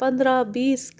15-20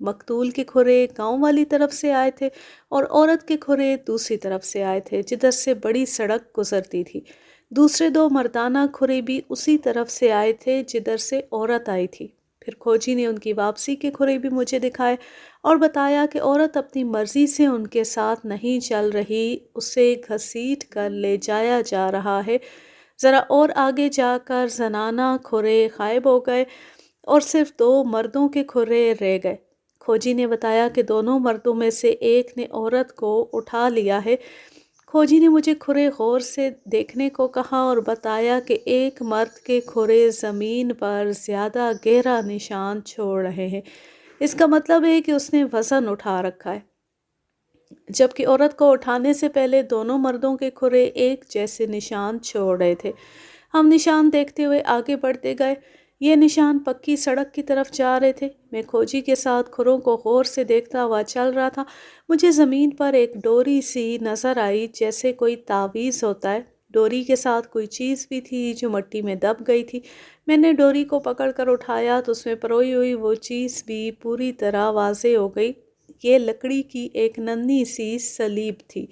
مقتول کے کھرے گاؤں والی طرف سے آئے تھے اور عورت کے کھرے دوسری طرف سے آئے تھے جدھر سے بڑی سڑک گزرتی تھی۔ دوسرے دو مردانہ کھرے بھی اسی طرف سے آئے تھے جدھر سے عورت آئی تھی۔ پھر کھوجی نے ان کی واپسی کے کھرے بھی مجھے دکھائے اور بتایا کہ عورت اپنی مرضی سے ان کے ساتھ نہیں چل رہی، اسے گھسیٹ کر لے جایا جا رہا ہے۔ ذرا اور آگے جا کر زنانہ کھرے غائب ہو گئے اور صرف دو مردوں کے کھرے رہ گئے۔ کھوجی نے بتایا کہ دونوں مردوں میں سے ایک نے عورت کو اٹھا لیا ہے۔ کھوجی نے مجھے کھرے غور سے دیکھنے کو کہا اور بتایا کہ ایک مرد کے کھرے زمین پر زیادہ گہرا نشان چھوڑ رہے ہیں، اس کا مطلب ہے کہ اس نے وزن اٹھا رکھا ہے، جبکہ عورت کو اٹھانے سے پہلے دونوں مردوں کے کھرے ایک جیسے نشان چھوڑ رہے تھے۔ ہم نشان دیکھتے ہوئے آگے بڑھتے گئے۔ یہ نشان پکی سڑک کی طرف جا رہے تھے۔ میں کھوجی کے ساتھ کھروں کو غور سے دیکھتا ہوا چل رہا تھا۔ مجھے زمین پر ایک ڈوری سی نظر آئی جیسے کوئی تعویذ ہوتا ہے۔ ڈوری کے ساتھ کوئی چیز بھی تھی جو مٹی میں دب گئی تھی۔ میں نے ڈوری کو پکڑ کر اٹھایا تو اس میں پروئی ہوئی وہ چیز بھی پوری طرح واضح ہو گئی۔ یہ لکڑی کی ایک ننھی سی سلیب تھی۔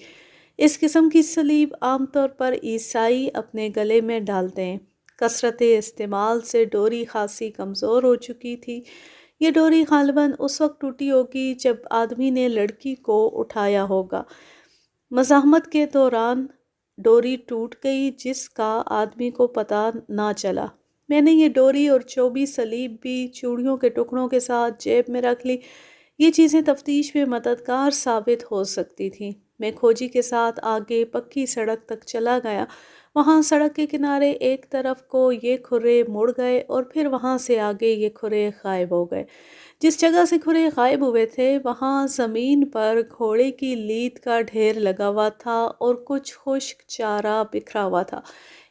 اس قسم کی سلیب عام طور پر عیسائی اپنے گلے میں ڈالتے ہیں۔ کثرت استعمال سے ڈوری خاصی کمزور ہو چکی تھی۔ یہ ڈوری غالباً اس وقت ٹوٹی ہوگی جب آدمی نے لڑکی کو اٹھایا ہوگا۔ مزاحمت کے دوران ڈوری ٹوٹ گئی جس کا آدمی کو پتہ نہ چلا۔ میں نے یہ ڈوری اور چوبی سلیب بھی چوڑیوں کے ٹکڑوں کے ساتھ جیب میں رکھ لی۔ یہ چیزیں تفتیش میں مددگار ثابت ہو سکتی تھیں۔ میں کھوجی کے ساتھ آگے پکی سڑک تک چلا گیا۔ وہاں سڑک کے کنارے ایک طرف کو یہ کھرے مڑ گئے اور پھر وہاں سے آگے یہ کھرے غائب ہو گئے۔ جس جگہ سے کھرے غائب ہوئے تھے وہاں زمین پر گھوڑے کی لید کا ڈھیر لگا ہوا تھا اور کچھ خشک چارہ بکھرا ہوا تھا۔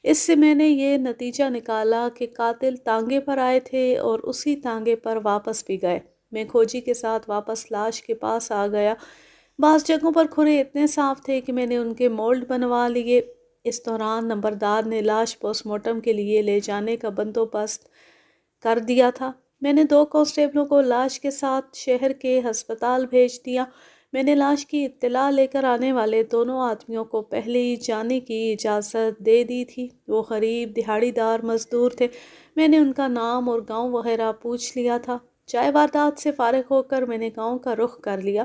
اس سے میں نے یہ نتیجہ نکالا کہ قاتل تانگے پر آئے تھے اور اسی تانگے پر واپس بھی گئے۔ میں کھوجی کے ساتھ واپس لاش کے پاس آ گیا۔ بعض جگہوں پر کھرے اتنے صاف تھے کہ میں نے ان کے مولڈ بنوا لیے۔ اس دوران نمبردار نے لاش پوسٹ مارٹم کے لیے لے جانے کا بندوبست کر دیا تھا۔ میں نے 2 کانسٹیبلوں کو لاش کے ساتھ شہر کے ہسپتال بھیج دیا۔ میں نے لاش کی اطلاع لے کر آنے والے دونوں آدمیوں کو پہلے ہی جانے کی اجازت دے دی تھی۔ وہ غریب دہاڑی دار مزدور تھے۔ میں نے ان کا نام اور گاؤں وغیرہ پوچھ لیا تھا۔ چائے واردات سے فارغ ہو کر میں نے گاؤں کا رخ کر لیا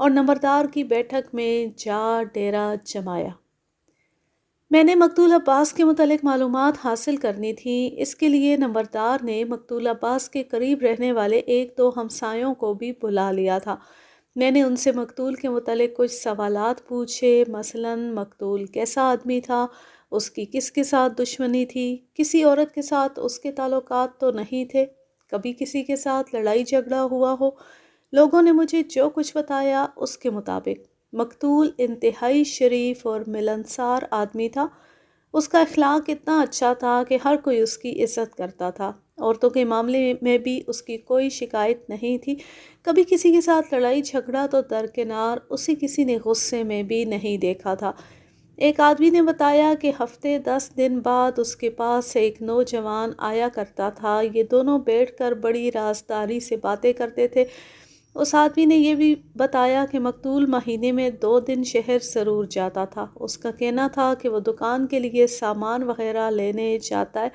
اور نمبردار کی بیٹھک میں جا ڈیرا جمایا۔ میں نے مقتول عباس کے متعلق معلومات حاصل کرنی تھیں۔ اس کے لیے نمبردار نے مقتول عباس کے قریب رہنے والے 1-2 ہمسایوں کو بھی بلا لیا تھا۔ میں نے ان سے مقتول کے متعلق کچھ سوالات پوچھے، مثلاً مقتول کیسا آدمی تھا، اس کی کس کے ساتھ دشمنی تھی، کسی عورت کے ساتھ اس کے تعلقات تو نہیں تھے، کبھی کسی کے ساتھ لڑائی جھگڑا ہوا ہو۔ لوگوں نے مجھے جو کچھ بتایا اس کے مطابق مقتول انتہائی شریف اور ملنسار آدمی تھا۔ اس کا اخلاق اتنا اچھا تھا کہ ہر کوئی اس کی عزت کرتا تھا۔ عورتوں کے معاملے میں بھی اس کی کوئی شکایت نہیں تھی۔ کبھی کسی کے ساتھ لڑائی جھگڑا تو درکنار، اسے کسی نے غصے میں بھی نہیں دیکھا تھا۔ ایک آدمی نے بتایا کہ ہفتے 10 دن بعد اس کے پاس ایک نوجوان آیا کرتا تھا۔ یہ دونوں بیٹھ کر بڑی رازداری سے باتیں کرتے تھے۔ اس آدمی نے یہ بھی بتایا کہ مقتول مہینے میں 2 دن شہر ضرور جاتا تھا۔ اس کا کہنا تھا کہ وہ دکان کے لیے سامان وغیرہ لینے جاتا ہے۔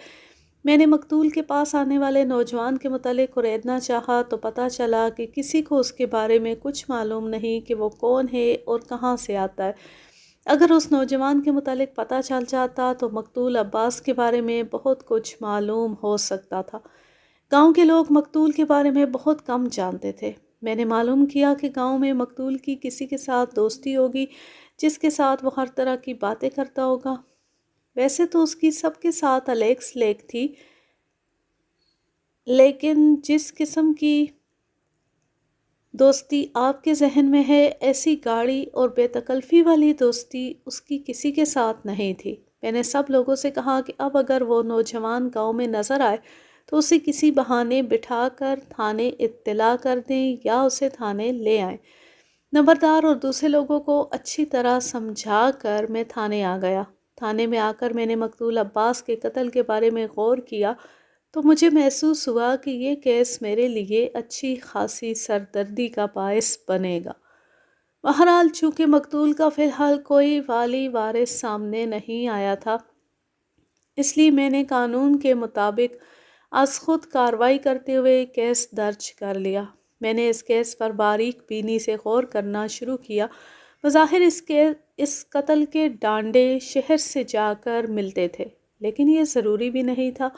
میں نے مقتول کے پاس آنے والے نوجوان کے متعلق قریدنا چاہا تو پتہ چلا کہ کسی کو اس کے بارے میں کچھ معلوم نہیں کہ وہ کون ہے اور کہاں سے آتا ہے۔ اگر اس نوجوان کے متعلق پتہ چل جاتا تو مقتول عباس کے بارے میں بہت کچھ معلوم ہو سکتا تھا۔ گاؤں کے لوگ مقتول کے بارے میں بہت کم جانتے تھے۔ میں نے معلوم کیا کہ گاؤں میں مقتول کی کسی کے ساتھ دوستی ہوگی جس کے ساتھ وہ ہر طرح کی باتیں کرتا ہوگا۔ ویسے تو اس کی سب کے ساتھ الیکس لیک تھی، لیکن جس قسم کی دوستی آپ کے ذہن میں ہے ایسی گاڑی اور بے تکلفی والی دوستی اس کی کسی کے ساتھ نہیں تھی۔ میں نے سب لوگوں سے کہا کہ اب اگر وہ نوجوان گاؤں میں نظر آئے تو اسے کسی بہانے بٹھا کر تھانے اطلاع کر دیں یا اسے تھانے لے آئیں۔ نمبردار اور دوسرے لوگوں کو اچھی طرح سمجھا کر میں تھانے آ گیا۔ تھانے میں آ کر میں نے مقتول عباس کے قتل کے بارے میں غور کیا تو مجھے محسوس ہوا کہ یہ کیس میرے لیے اچھی خاصی سردردی کا باعث بنے گا۔ بہرحال چونکہ مقتول کا فی الحال کوئی والی وارث سامنے نہیں آیا تھا، اس لیے میں نے قانون کے مطابق از خود کارروائی کرتے ہوئے کیس درج کر لیا۔ میں نے اس کیس پر باریک بینی سے غور کرنا شروع کیا۔ بظاہر اس قتل کے ڈانڈے شہر سے جا کر ملتے تھے، لیکن یہ ضروری بھی نہیں تھا۔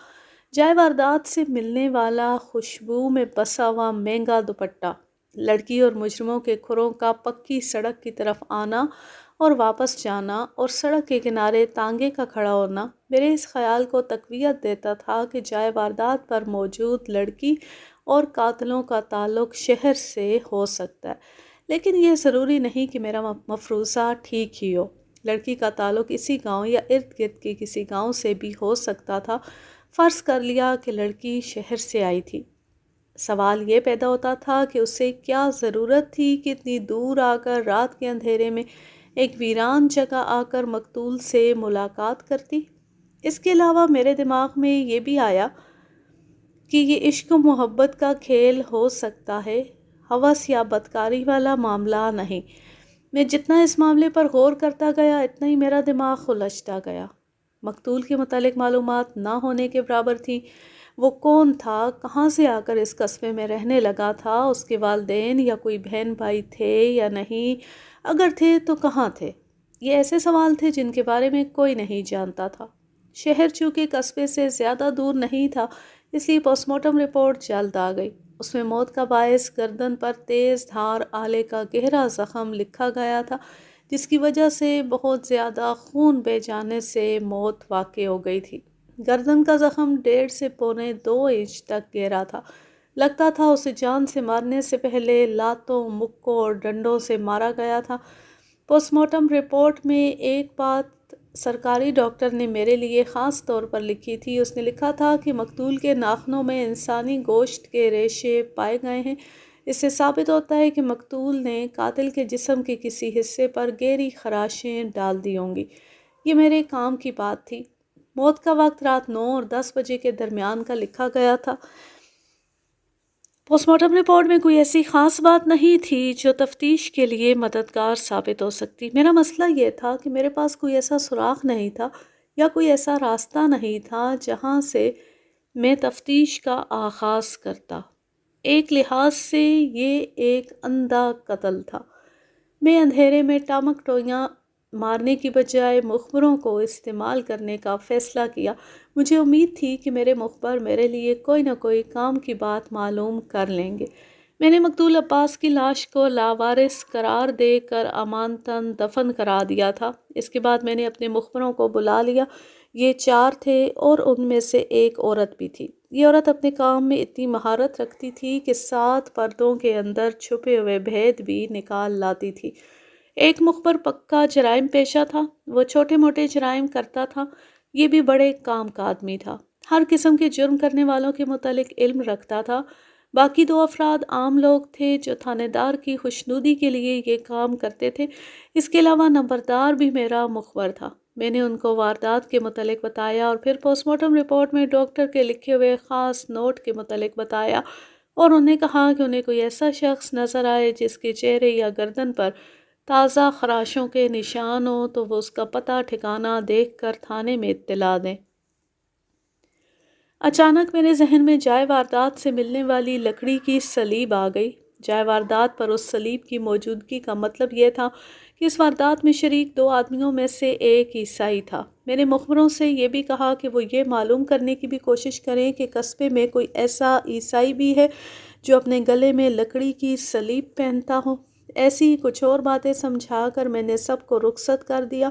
جائے واردات سے ملنے والا خوشبو میں بسا ہوا مہنگا دوپٹہ، لڑکی اور مجرموں کے کھروں کا پکی سڑک کی طرف آنا اور واپس جانا، اور سڑک کے کنارے تانگے کا کھڑا ہونا میرے اس خیال کو تقویت دیتا تھا کہ جائے واردات پر موجود لڑکی اور قاتلوں کا تعلق شہر سے ہو سکتا ہے، لیکن یہ ضروری نہیں کہ میرا مفروضہ ٹھیک ہی ہو۔ لڑکی کا تعلق اسی گاؤں یا ارد گرد کے کسی گاؤں سے بھی ہو سکتا تھا۔ فرض کر لیا کہ لڑکی شہر سے آئی تھی، سوال یہ پیدا ہوتا تھا کہ اسے کیا ضرورت تھی کہ اتنی دور آ کر رات کے اندھیرے میں ایک ویران جگہ آ کر مقتول سے ملاقات کرتی۔ اس کے علاوہ میرے دماغ میں یہ بھی آیا کہ یہ عشق و محبت کا کھیل ہو سکتا ہے، ہوس یا بدکاری والا معاملہ نہیں۔ میں جتنا اس معاملے پر غور کرتا گیا اتنا ہی میرا دماغ الجھتا گیا۔ مقتول کے متعلق معلومات نہ ہونے کے برابر تھی۔ وہ کون تھا، کہاں سے آ کر اس قصبے میں رہنے لگا تھا، اس کے والدین یا کوئی بہن بھائی تھے یا نہیں، اگر تھے تو کہاں تھے؟ یہ ایسے سوال تھے جن کے بارے میں کوئی نہیں جانتا تھا۔ شہر چونکہ قصبے سے زیادہ دور نہیں تھا، اس لیے پوسٹ مارٹم رپورٹ جلد آ گئی۔ اس میں موت کا باعث گردن پر تیز دھار آلے کا گہرا زخم لکھا گیا تھا، جس کی وجہ سے بہت زیادہ خون بہہ جانے سے موت واقع ہو گئی تھی۔ گردن کا زخم 1.5 سے 2.25 انچ تک گہرا تھا۔ لگتا تھا اسے جان سے مارنے سے پہلے لاتوں، مکوں اور ڈنڈوں سے مارا گیا تھا۔ پوسٹ مارٹم رپورٹ میں ایک بات سرکاری ڈاکٹر نے میرے لیے خاص طور پر لکھی تھی۔ اس نے لکھا تھا کہ مقتول کے ناخنوں میں انسانی گوشت کے ریشے پائے گئے ہیں۔ اس سے ثابت ہوتا ہے کہ مقتول نے قاتل کے جسم کے کسی حصے پر گہری خراشیں ڈال دی ہوں گی۔ یہ میرے کام کی بات تھی۔ موت کا وقت رات 9 اور 10 بجے کے درمیان کا لکھا گیا تھا۔ پوسٹ مارٹم رپورٹ میں کوئی ایسی خاص بات نہیں تھی جو تفتیش کے لیے مددگار ثابت ہو سکتی۔ میرا مسئلہ یہ تھا کہ میرے پاس کوئی ایسا سراغ نہیں تھا یا کوئی ایسا راستہ نہیں تھا جہاں سے میں تفتیش کا آغاز کرتا۔ ایک لحاظ سے یہ ایک اندھا قتل تھا۔ میں اندھیرے میں ٹامک ٹوئیاں مارنے کی بجائے مخبروں کو استعمال کرنے کا فیصلہ کیا۔ مجھے امید تھی کہ میرے مخبر میرے لیے کوئی نہ کوئی کام کی بات معلوم کر لیں گے۔ میں نے مقتول عباس کی لاش کو لاوارث قرار دے کر امانتاً دفن کرا دیا تھا۔ اس کے بعد میں نے اپنے مخبروں کو بلا لیا۔ یہ 4 تھے اور ان میں سے ایک عورت بھی تھی۔ یہ عورت اپنے کام میں اتنی مہارت رکھتی تھی کہ 7 پردوں کے اندر چھپے ہوئے بھید بھی نکال لاتی تھی۔ ایک مخبر پکا جرائم پیشہ تھا، وہ چھوٹے موٹے جرائم کرتا تھا۔ یہ بھی بڑے کام کا آدمی تھا، ہر قسم کے جرم کرنے والوں کے متعلق علم رکھتا تھا۔ باقی 2 افراد عام لوگ تھے جو تھانے دار کی خوشنودی کے لیے یہ کام کرتے تھے۔ اس کے علاوہ نمبردار بھی میرا مخبر تھا۔ میں نے ان کو واردات کے متعلق بتایا اور پھر پوسٹ مارٹم رپورٹ میں ڈاکٹر کے لکھے ہوئے خاص نوٹ کے متعلق بتایا، اور انہیں کہا کہ انہیں کوئی ایسا شخص نظر آئے جس کے چہرے یا گردن پر تازہ خراشوں کے نشان ہوں تو وہ اس کا پتہ ٹھکانہ دیکھ کر تھانے میں اطلاع دیں۔ اچانک میرے ذہن میں جائے واردات سے ملنے والی لکڑی کی سلیب آ گئی۔ جائے واردات پر اس سلیب کی موجودگی کا مطلب یہ تھا کہ اس واردات میں شریک 2 آدمیوں میں سے ایک عیسائی تھا۔ میں نے مخبروں سے یہ بھی کہا کہ وہ یہ معلوم کرنے کی بھی کوشش کریں کہ قصبے میں کوئی ایسا عیسائی بھی ہے جو اپنے گلے میں لکڑی کی سلیب پہنتا ہو۔ ایسی ہی کچھ اور باتیں سمجھا کر میں نے سب کو رخصت کر دیا۔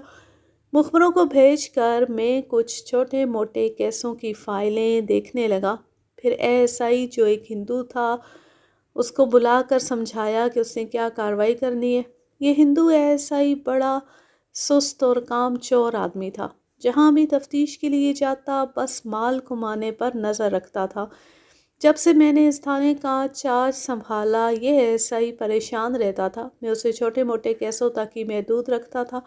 مخبروں کو بھیج کر میں کچھ چھوٹے موٹے کیسوں کی فائلیں دیکھنے لگا۔ پھر عیسائی جو ایک ہندو تھا اس کو بلا کر سمجھایا کہ اس نے کیا کارروائی کرنی ہے۔ یہ ہندو عیسائی بڑا سست اور کام چور آدمی تھا۔ جہاں بھی تفتیش کے لیے جاتا بس مال کمانے پر نظر رکھتا تھا۔ جب سے میں نے اس تھانے کا چارج سنبھالا یہ عیسائی پریشان رہتا تھا۔ میں اسے چھوٹے موٹے کیسوں تک ہی محدود رکھتا تھا۔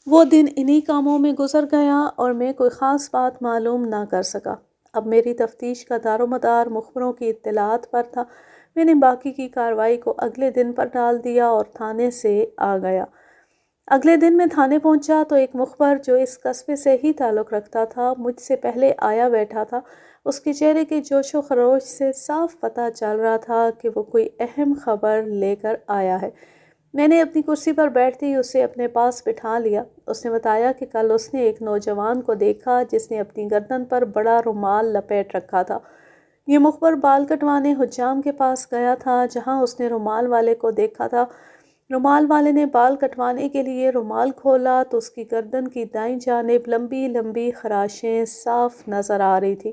وہ دن انہی کاموں میں گزر گیا اور میں کوئی خاص بات معلوم نہ کر سکا۔ اب میری تفتیش کا دار و مدار مخبروں کی اطلاعات پر تھا۔ میں نے باقی کی کارروائی کو اگلے دن پر ڈال دیا اور تھانے سے آ گیا۔ اگلے دن میں تھانے پہنچا تو ایک مخبر جو اس قصبے سے ہی تعلق رکھتا تھا مجھ سے پہلے آیا بیٹھا تھا۔ اس کے چہرے کے جوش و خروش سے صاف پتہ چل رہا تھا کہ وہ کوئی اہم خبر لے کر آیا ہے۔ میں نے اپنی کرسی پر بیٹھتے ہی اسے اپنے پاس بٹھا لیا۔ اس نے بتایا کہ کل اس نے ایک نوجوان کو دیکھا جس نے اپنی گردن پر بڑا رومال لپیٹ رکھا تھا۔ یہ مخبر بال کٹوانے حجام کے پاس گیا تھا جہاں اس نے رومال والے کو دیکھا تھا۔ رومال والے نے بال کٹوانے کے لیے رومال کھولا تو اس کی گردن کی دائیں جانب لمبی لمبی خراشیں صاف نظر آ رہی تھیں۔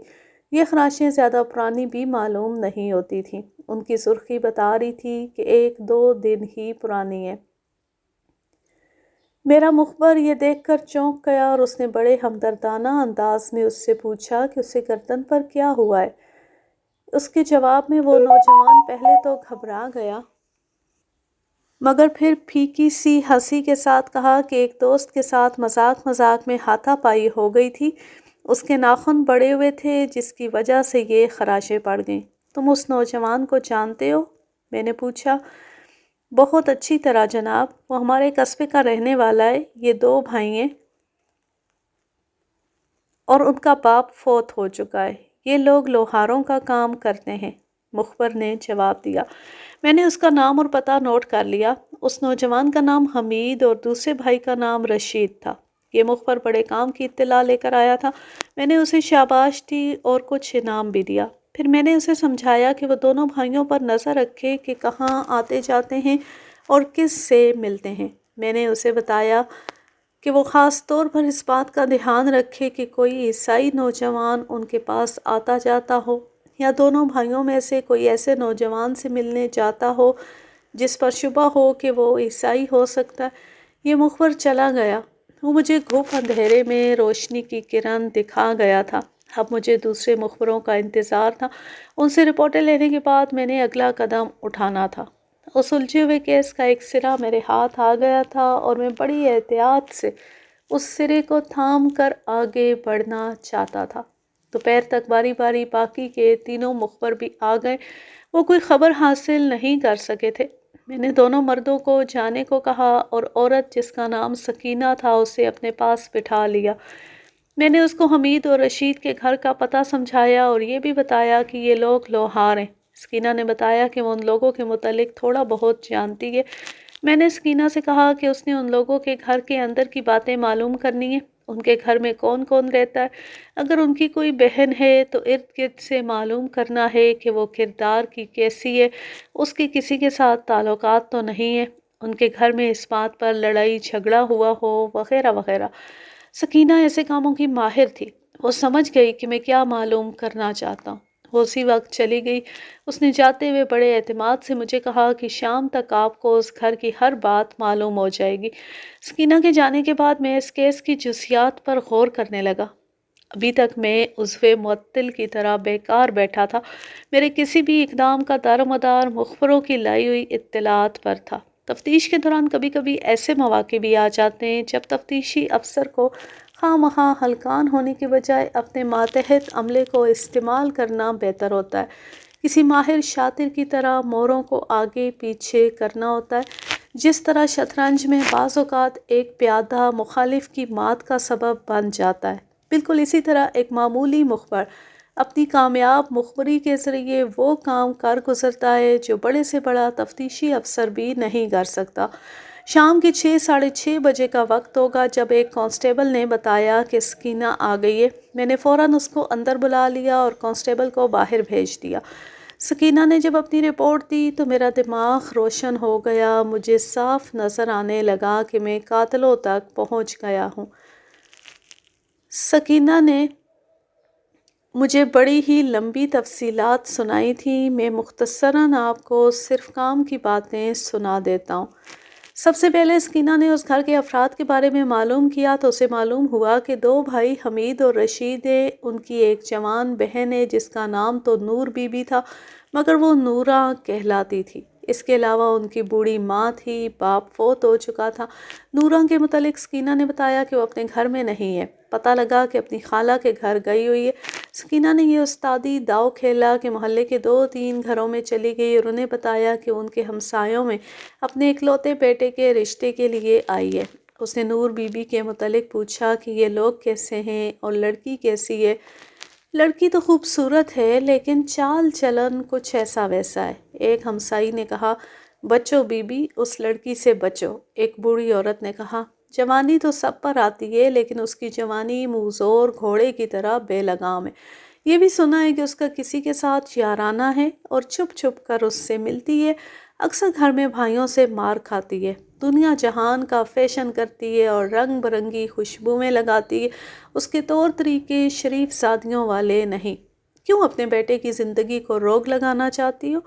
یہ خراشیں زیادہ پرانی بھی معلوم نہیں ہوتی تھیں۔ ان کی سرخی بتا رہی تھی کہ 1-2 دن ہی پرانی ہے۔ میرا مخبر یہ دیکھ کر چونک گیا اور اس نے بڑے ہمدردانہ انداز میں اس سے پوچھا کہ اسے گردن پر کیا ہوا ہے۔ اس کے جواب میں وہ نوجوان پہلے تو گھبرا گیا مگر پھر پھیکی سی ہنسی کے ساتھ کہا کہ ایک دوست کے ساتھ مذاق مذاق میں ہاتھا پائی ہو گئی تھی۔ اس کے ناخن بڑے ہوئے تھے جس کی وجہ سے یہ خراشیں پڑ گئیں۔ تم اس نوجوان کو جانتے ہو؟ میں نے پوچھا۔ بہت اچھی طرح جناب، وہ ہمارے قصبے کا رہنے والا ہے۔ یہ 2 بھائی ہیں اور ان کا باپ فوت ہو چکا ہے۔ یہ لوگ لوہاروں کا کام کرتے ہیں، مخبر نے جواب دیا۔ میں نے اس کا نام اور پتہ نوٹ کر لیا۔ اس نوجوان کا نام حمید اور دوسرے بھائی کا نام رشید تھا۔ یہ مخبر بڑے کام کی اطلاع لے کر آیا تھا۔ میں نے اسے شاباش دی اور کچھ انعام بھی دیا۔ پھر میں نے اسے سمجھایا کہ وہ دونوں بھائیوں پر نظر رکھے کہ کہاں آتے جاتے ہیں اور کس سے ملتے ہیں۔ میں نے اسے بتایا کہ وہ خاص طور پر اس بات کا دھیان رکھے کہ کوئی عیسائی نوجوان ان کے پاس آتا جاتا ہو یا دونوں بھائیوں میں سے کوئی ایسے نوجوان سے ملنے جاتا ہو جس پر شبہ ہو کہ وہ عیسائی ہو سکتا ہے۔ یہ مخبر چلا گیا۔ وہ مجھے گھوپ اندھیرے میں روشنی کی کرن دکھا گیا تھا۔ اب مجھے دوسرے مخبروں کا انتظار تھا۔ ان سے رپورٹیں لینے کے بعد میں نے اگلا قدم اٹھانا تھا۔ اس الجھے ہوئے کیس کا ایک سرا میرے ہاتھ آ گیا تھا اور میں بڑی احتیاط سے اس سرے کو تھام کر آگے بڑھنا چاہتا تھا۔ دوپہر تک باری باری باقی کے 3 مخبر بھی آ گئے۔ وہ کوئی خبر حاصل نہیں کر سکے تھے۔ میں نے دونوں مردوں کو جانے کو کہا اور عورت جس کا نام سکینہ تھا اسے اپنے پاس بٹھا لیا۔ میں نے اس کو حمید اور رشید کے گھر کا پتہ سمجھایا اور یہ بھی بتایا کہ یہ لوگ لوہار ہیں۔ سکینہ نے بتایا کہ وہ ان لوگوں کے متعلق تھوڑا بہت جانتی ہے۔ میں نے سکینہ سے کہا کہ اس نے ان لوگوں کے گھر کے اندر کی باتیں معلوم کرنی ہیں۔ ان کے گھر میں کون کون رہتا ہے، اگر ان کی کوئی بہن ہے تو ارد گرد سے معلوم کرنا ہے کہ وہ کردار کی کیسی ہے، اس کے کسی کے ساتھ تعلقات تو نہیں ہیں، ان کے گھر میں اس بات پر لڑائی جھگڑا ہوا ہو وغیرہ وغیرہ۔ سکینہ ایسے کاموں کی ماہر تھی۔ وہ سمجھ گئی کہ میں کیا معلوم کرنا چاہتا ہوں۔ وہ اسی وقت چلی گئی۔ اس نے جاتے ہوئے بڑے اعتماد سے مجھے کہا کہ شام تک آپ کو اس گھر کی ہر بات معلوم ہو جائے گی۔ سکینہ کے جانے کے بعد میں اس کیس کی جزیات پر غور کرنے لگا۔ ابھی تک میں عضو معطل کی طرح بیکار بیٹھا تھا۔ میرے کسی بھی اقدام کا دار و مدار مخبروں کی لائی ہوئی اطلاعات پر تھا۔ تفتیش کے دوران کبھی کبھی ایسے مواقع بھی آ جاتے ہیں جب تفتیشی افسر کو خواہ مخواہ ہلکان ہونے کے بجائے اپنے ماتحت عملے کو استعمال کرنا بہتر ہوتا ہے۔ کسی ماہر شاطر کی طرح موروں کو آگے پیچھے کرنا ہوتا ہے، جس طرح شطرنج میں بعض اوقات ایک پیادہ مخالف کی مات کا سبب بن جاتا ہے۔ بالکل اسی طرح ایک معمولی مخبر اپنی کامیاب مخبری کے ذریعے وہ کام کر گزرتا ہے جو بڑے سے بڑا تفتیشی افسر بھی نہیں کر سکتا۔ شام کے 6-6:30 بجے کا وقت ہوگا جب ایک کانسٹیبل نے بتایا کہ سکینہ آ گئی ہے۔ میں نے فوراً اس کو اندر بلا لیا اور کانسٹیبل کو باہر بھیج دیا۔ سکینہ نے جب اپنی رپورٹ دی تو میرا دماغ روشن ہو گیا۔ مجھے صاف نظر آنے لگا کہ میں قاتلوں تک پہنچ گیا ہوں۔ سکینہ نے مجھے بڑی ہی لمبی تفصیلات سنائی تھیں۔ میں مختصراً آپ کو صرف کام کی باتیں سنا دیتا ہوں۔ سب سے پہلے سکینہ نے اس گھر کے افراد کے بارے میں معلوم کیا تو اسے معلوم ہوا کہ 2 بھائی حمید اور رشید ہیں۔ ان کی ایک جوان بہن ہے جس کا نام تو نور بی بی تھا مگر وہ نورہ کہلاتی تھی۔ اس کے علاوہ ان کی بوڑھی ماں تھی، باپ فوت ہو چکا تھا۔ نورہ کے متعلق سکینہ نے بتایا کہ وہ اپنے گھر میں نہیں ہے، پتہ لگا کہ اپنی خالہ کے گھر گئی ہوئی ہے۔ سکینہ نے یہ استادی داؤ کھیلا کہ محلے کے 2-3 گھروں میں چلی گئی اور انہیں بتایا کہ ان کے ہمسایوں میں اپنے اکلوتے بیٹے کے رشتے کے لیے آئی ہے۔ اس نے نور بی بی کے متعلق پوچھا کہ یہ لوگ کیسے ہیں اور لڑکی کیسی ہے۔ لڑکی تو خوبصورت ہے لیکن چال چلن کچھ ایسا ویسا ہے۔ ایک ہمسائی نے کہا، بچو بی بی، اس لڑکی سے بچو۔ ایک بوڑھی عورت نے کہا، جوانی تو سب پر آتی ہے لیکن اس کی جوانی موزور گھوڑے کی طرح بے لگام ہے۔ یہ بھی سنا ہے کہ اس کا کسی کے ساتھ یارانہ ہے اور چھپ چھپ کر اس سے ملتی ہے، اکثر گھر میں بھائیوں سے مار کھاتی ہے، دنیا جہان کا فیشن کرتی ہے اور رنگ برنگی خوشبوئیں لگاتی ہے۔ اس کے طور طریقے شریف زادیوں والے نہیں۔ کیوں اپنے بیٹے کی زندگی کو روگ لگانا چاہتی ہو؟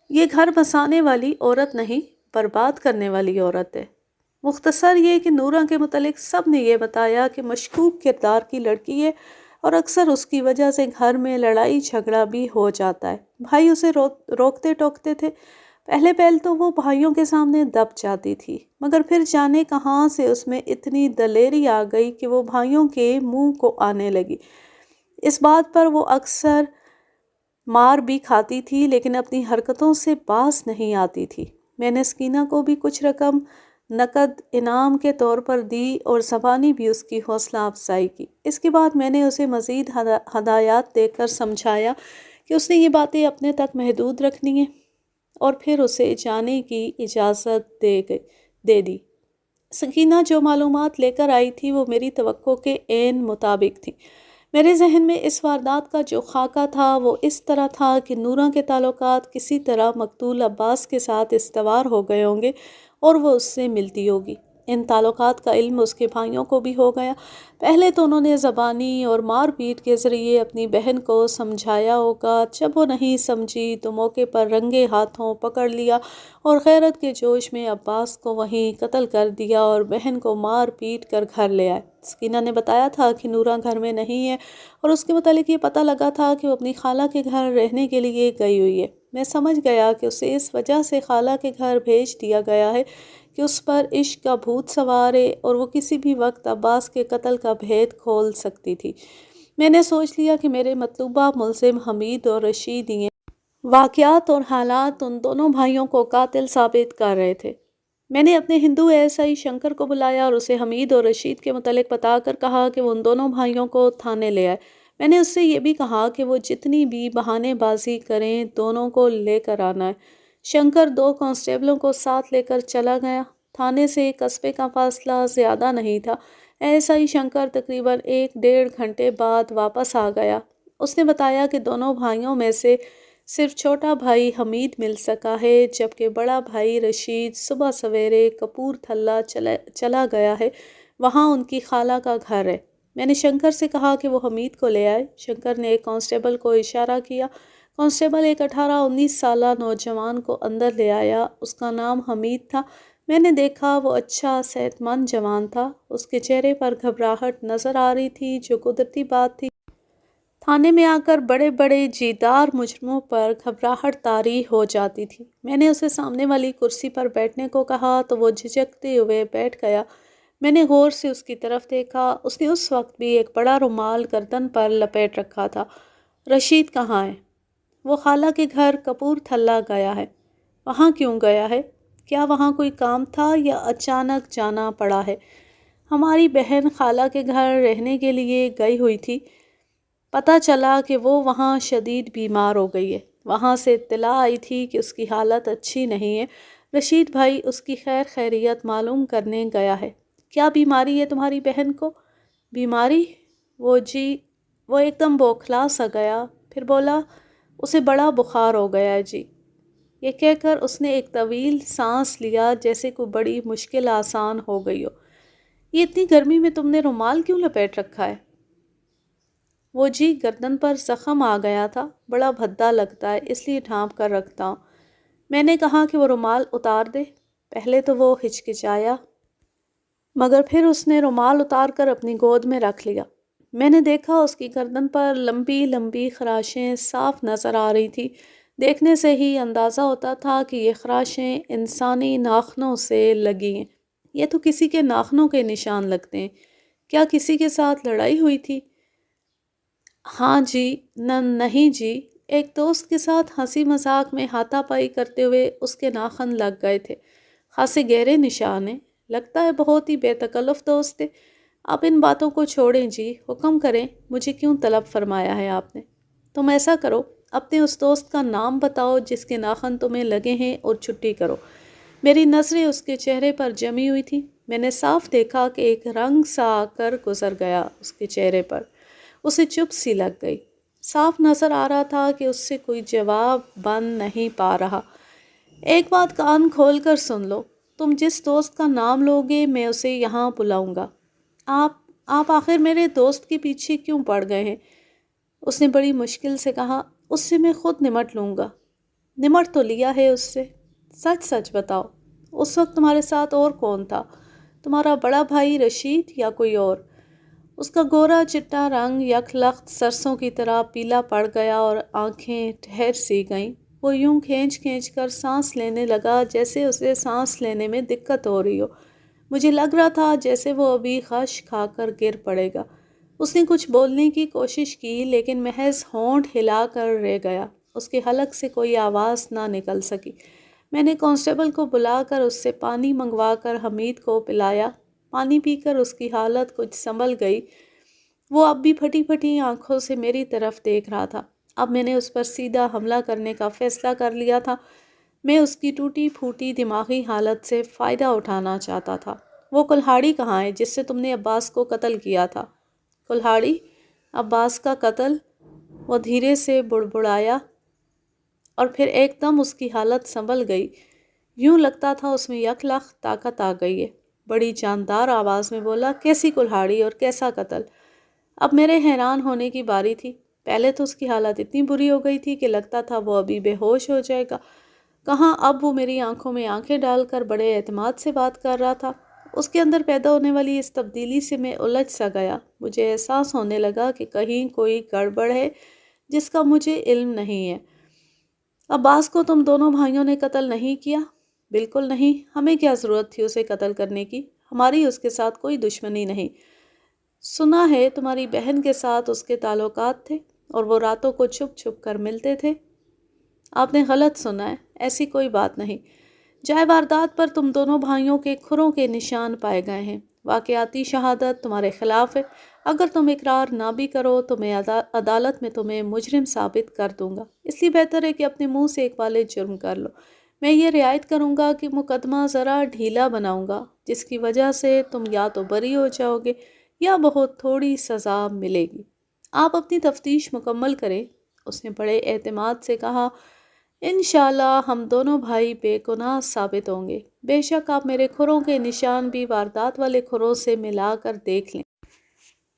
یہ گھر بسانے والی عورت نہیں، برباد کرنے والی عورت ہے۔ مختصر یہ کہ نورہ کے متعلق سب نے یہ بتایا کہ مشکوک کردار کی لڑکی ہے اور اکثر اس کی وجہ سے گھر میں لڑائی جھگڑا بھی ہو جاتا ہے۔ بھائی اسے روکتے ٹوکتے تھے، پہلے پہل تو وہ بھائیوں کے سامنے دب جاتی تھی، مگر پھر جانے کہاں سے اس میں اتنی دلیری آ گئی کہ وہ بھائیوں کے منہ کو آنے لگی۔ اس بات پر وہ اکثر مار بھی کھاتی تھی لیکن اپنی حرکتوں سے باز نہیں آتی تھی۔ میں نے سکینہ کو بھی کچھ رقم نقد انعام کے طور پر دی اور زبانی بھی اس کی حوصلہ افزائی کی۔ اس کے بعد میں نے اسے مزید ہدایات دے کر سمجھایا کہ اس نے یہ باتیں اپنے تک محدود رکھنی ہیں اور پھر اسے جانے کی اجازت دے دی۔ سکینہ جو معلومات لے کر آئی تھی وہ میری توقع کے عین مطابق تھی۔ میرے ذہن میں اس واردات کا جو خاکہ تھا وہ اس طرح تھا کہ نورہ کے تعلقات کسی طرح مقتول عباس کے ساتھ استوار ہو گئے ہوں گے اور وہ اس سے ملتی ہوگی۔ ان تعلقات کا علم اس کے بھائیوں کو بھی ہو گیا۔ پہلے تو انہوں نے زبانی اور مار پیٹ کے ذریعے اپنی بہن کو سمجھایا ہوگا، جب وہ نہیں سمجھی تو موقع پر رنگے ہاتھوں پکڑ لیا اور غیرت کے جوش میں عباس کو وہیں قتل کر دیا اور بہن کو مار پیٹ کر گھر لے آئے۔ سکینہ نے بتایا تھا کہ نورہ گھر میں نہیں ہے اور اس کے متعلق یہ پتہ لگا تھا کہ وہ اپنی خالہ کے گھر رہنے کے لیے گئی ہوئی ہے۔ میں سمجھ گیا کہ اسے اس وجہ سے خالہ کے گھر بھیج دیا گیا ہے کہ اس پر عشق کا بھوت سوار ہے اور وہ کسی بھی وقت عباس کے قتل کا بھید کھول سکتی تھی۔ میں نے سوچ لیا کہ میرے مطلوبہ ملزم حمید اور رشید ہی ہیں۔ واقعات اور حالات ان دونوں بھائیوں کو قاتل ثابت کر رہے تھے۔ میں نے اپنے ہندو ایسائی شنکر کو بلایا اور اسے حمید اور رشید کے متعلق بتا کر کہا کہ وہ ان دونوں بھائیوں کو تھانے لے آئے۔ میں نے اس سے یہ بھی کہا کہ وہ جتنی بھی بہانے بازی کریں دونوں کو لے کر آنا ہے۔ شنکر 2 کانسٹیبلوں کو ساتھ لے کر چلا گیا۔ تھانے سے قصبے کا فاصلہ زیادہ نہیں تھا۔ ایسا ہی شنکر تقریباً 1-1.5 گھنٹے بعد واپس آ گیا۔ اس نے بتایا کہ دونوں بھائیوں میں سے صرف چھوٹا بھائی حمید مل سکا ہے جبکہ بڑا بھائی رشید صبح سویرے کپور تھلہ چلا گیا ہے، وہاں ان کی خالہ کا گھر ہے۔ میں نے شنکر سے کہا کہ وہ حمید کو لے آئے۔ شنکر نے ایک کانسٹیبل کو اشارہ کیا۔ کانسٹیبل ایک 18-19 سالہ نوجوان کو اندر لے آیا۔ اس کا نام حمید تھا۔ میں نے دیکھا وہ اچھا صحت مند جوان تھا۔ اس کے چہرے پر گھبراہٹ نظر آ رہی تھی جو قدرتی بات تھی۔ تھانے میں آ کر بڑے بڑے جیدار مجرموں پر گھبراہٹ طاری ہو جاتی تھی۔ میں نے اسے سامنے والی کرسی پر بیٹھنے کو کہا تو وہ جھجکتے ہوئے بیٹھ گیا۔ میں نے غور سے اس کی طرف دیکھا۔ اس نے اس وقت بھی ایک بڑا رومال گردن پر لپیٹ رکھا تھا۔ رشید کہاں ہے؟ وہ خالہ کے گھر کپور تھلہ گیا ہے۔ وہاں کیوں گیا ہے؟ کیا وہاں کوئی کام تھا یا اچانک جانا پڑا ہے؟ ہماری بہن خالہ کے گھر رہنے کے لیے گئی ہوئی تھی۔ پتہ چلا کہ وہ وہاں شدید بیمار ہو گئی ہے۔ وہاں سے اطلاع آئی تھی کہ اس کی حالت اچھی نہیں ہے۔ رشید بھائی اس کی خیر خیریت معلوم کرنے گیا ہے۔ کیا بیماری ہے تمہاری بہن کو؟ بیماری؟ وہ ایک دم بوکھلا سا گیا، پھر بولا اسے بڑا بخار ہو گیا ہے جی۔ یہ کہہ کر اس نے ایک طویل سانس لیا جیسے کوئی بڑی مشکل آسان ہو گئی ہو۔ یہ اتنی گرمی میں تم نے رومال کیوں لپیٹ رکھا ہے؟ وہ جی گردن پر زخم آ گیا تھا، بڑا بھدا لگتا ہے اس لیے ڈھانپ کر رکھتا ہوں۔ میں نے کہا کہ وہ رومال اتار دے۔ پہلے تو وہ ہچکچایا مگر پھر اس نے رومال اتار کر اپنی گود میں رکھ لیا۔ میں نے دیکھا اس کی گردن پر لمبی لمبی خراشیں صاف نظر آ رہی تھی۔ دیکھنے سے ہی اندازہ ہوتا تھا کہ یہ خراشیں انسانی ناخنوں سے لگی ہیں۔ یہ تو کسی کے ناخنوں کے نشان لگتے ہیں۔ کیا کسی کے ساتھ لڑائی ہوئی تھی؟ ہاں جی، نہیں جی۔ ایک دوست کے ساتھ ہنسی مذاق میں ہاتھا پائی کرتے ہوئے اس کے ناخن لگ گئے تھے، خاصے گہرے نشان ہیں۔ لگتا ہے بہت ہی بے تکلف دوست تھے۔ آپ ان باتوں کو چھوڑیں جی، حکم کریں، مجھے کیوں طلب فرمایا ہے آپ نے؟ تم ایسا کرو، اپنے اس دوست کا نام بتاؤ جس کے ناخن تمہیں لگے ہیں اور چھٹی کرو۔ میری نظریں اس کے چہرے پر جمی ہوئی تھیں۔ میں نے صاف دیکھا کہ ایک رنگ سا آ کر گزر گیا اس کے چہرے پر۔ اسے چپ سی لگ گئی۔ صاف نظر آ رہا تھا کہ اس سے کوئی جواب بن نہیں پا رہا۔ ایک بات کان کھول کر سن لو، تم جس دوست کا نام لوگے میں اسے یہاں بلاؤں گا۔ آپ آپ آخر میرے دوست کے پیچھے کیوں پڑ گئے ہیں؟ اس نے بڑی مشکل سے کہا۔ اس سے میں خود نمٹ لوں گا۔ نمٹ تو لیا ہے اس سے۔ سچ سچ بتاؤ، اس وقت تمہارے ساتھ اور کون تھا؟ تمہارا بڑا بھائی رشید یا کوئی اور؟ اس کا گورا چٹا رنگ یک لخت سرسوں کی طرح پیلا پڑ گیا اور آنکھیں ٹھہر سی گئیں۔ وہ یوں کھینچ کھینچ کر سانس لینے لگا جیسے اسے سانس لینے میں دقت ہو رہی ہو۔ مجھے لگ رہا تھا جیسے وہ ابھی غش کھا کر گر پڑے گا۔ اس نے کچھ بولنے کی کوشش کی لیکن محض ہونٹ ہلا کر رہ گیا۔ اس کے حلق سے کوئی آواز نہ نکل سکی۔ میں نے کانسٹیبل کو بلا کر اس سے پانی منگوا کر حمید کو پلایا۔ پانی پی کر اس کی حالت کچھ سنبھل گئی۔ وہ اب بھی پھٹی پھٹی آنکھوں سے میری طرف دیکھ رہا تھا۔ اب میں نے اس پر سیدھا حملہ کرنے کا فیصلہ کر لیا تھا۔ میں اس کی ٹوٹی پھوٹی دماغی حالت سے فائدہ اٹھانا چاہتا تھا۔ وہ کلہاڑی کہاں ہے جس سے تم نے عباس کو قتل کیا تھا؟ کلہاڑی؟ عباس کا قتل؟ وہ دھیرے سے بڑبڑایا اور پھر ایک دم اس کی حالت سنبھل گئی۔ یوں لگتا تھا اس میں یک لخت طاقت آ گئی ہے۔ بڑی جاندار آواز میں بولا، کیسی کلہاڑی اور کیسا قتل؟ اب میرے حیران ہونے کی باری تھی۔ پہلے تو اس کی حالت اتنی بری ہو گئی تھی کہ لگتا تھا وہ ابھی بے ہوش ہو جائے گا۔ کہاں اب وہ میری آنکھوں میں آنکھیں ڈال کر بڑے اعتماد سے بات کر رہا تھا۔ اس کے اندر پیدا ہونے والی اس تبدیلی سے میں الجھ سا گیا۔ مجھے احساس ہونے لگا کہ کہیں کوئی گڑبڑ ہے جس کا مجھے علم نہیں ہے۔ عباس کو تم دونوں بھائیوں نے قتل نہیں کیا؟ بالکل نہیں۔ ہمیں کیا ضرورت تھی اسے قتل کرنے کی؟ ہماری اس کے ساتھ کوئی دشمنی نہیں۔ سنا ہے تمہاری بہن کے ساتھ اس کے تعلقات تھے اور وہ راتوں کو چھپ چھپ کر ملتے تھے۔ آپ نے غلط سنا ہے، ایسی کوئی بات نہیں۔ جائے واردات پر تم دونوں بھائیوں کے کھروں کے نشان پائے گئے ہیں۔ واقعاتی شہادت تمہارے خلاف ہے۔ اگر تم اقرار نہ بھی کرو تو میں عدالت میں تمہیں مجرم ثابت کر دوں گا۔ اس لیے بہتر ہے کہ اپنے منہ سے ایک والد جرم کر لو۔ میں یہ رعایت کروں گا کہ مقدمہ ذرا ڈھیلا بناؤں گا، جس کی وجہ سے تم یا تو بری ہو جاؤ گے یا بہت تھوڑی سزا ملے گی۔ آپ اپنی تفتیش مکمل کریں، اس نے بڑے اعتماد سے کہا۔ انشاءاللہ ہم دونوں بھائی بے گناہ ثابت ہوں گے۔ بے شک آپ میرے کھروں کے نشان بھی واردات والے کھروں سے ملا کر دیکھ لیں۔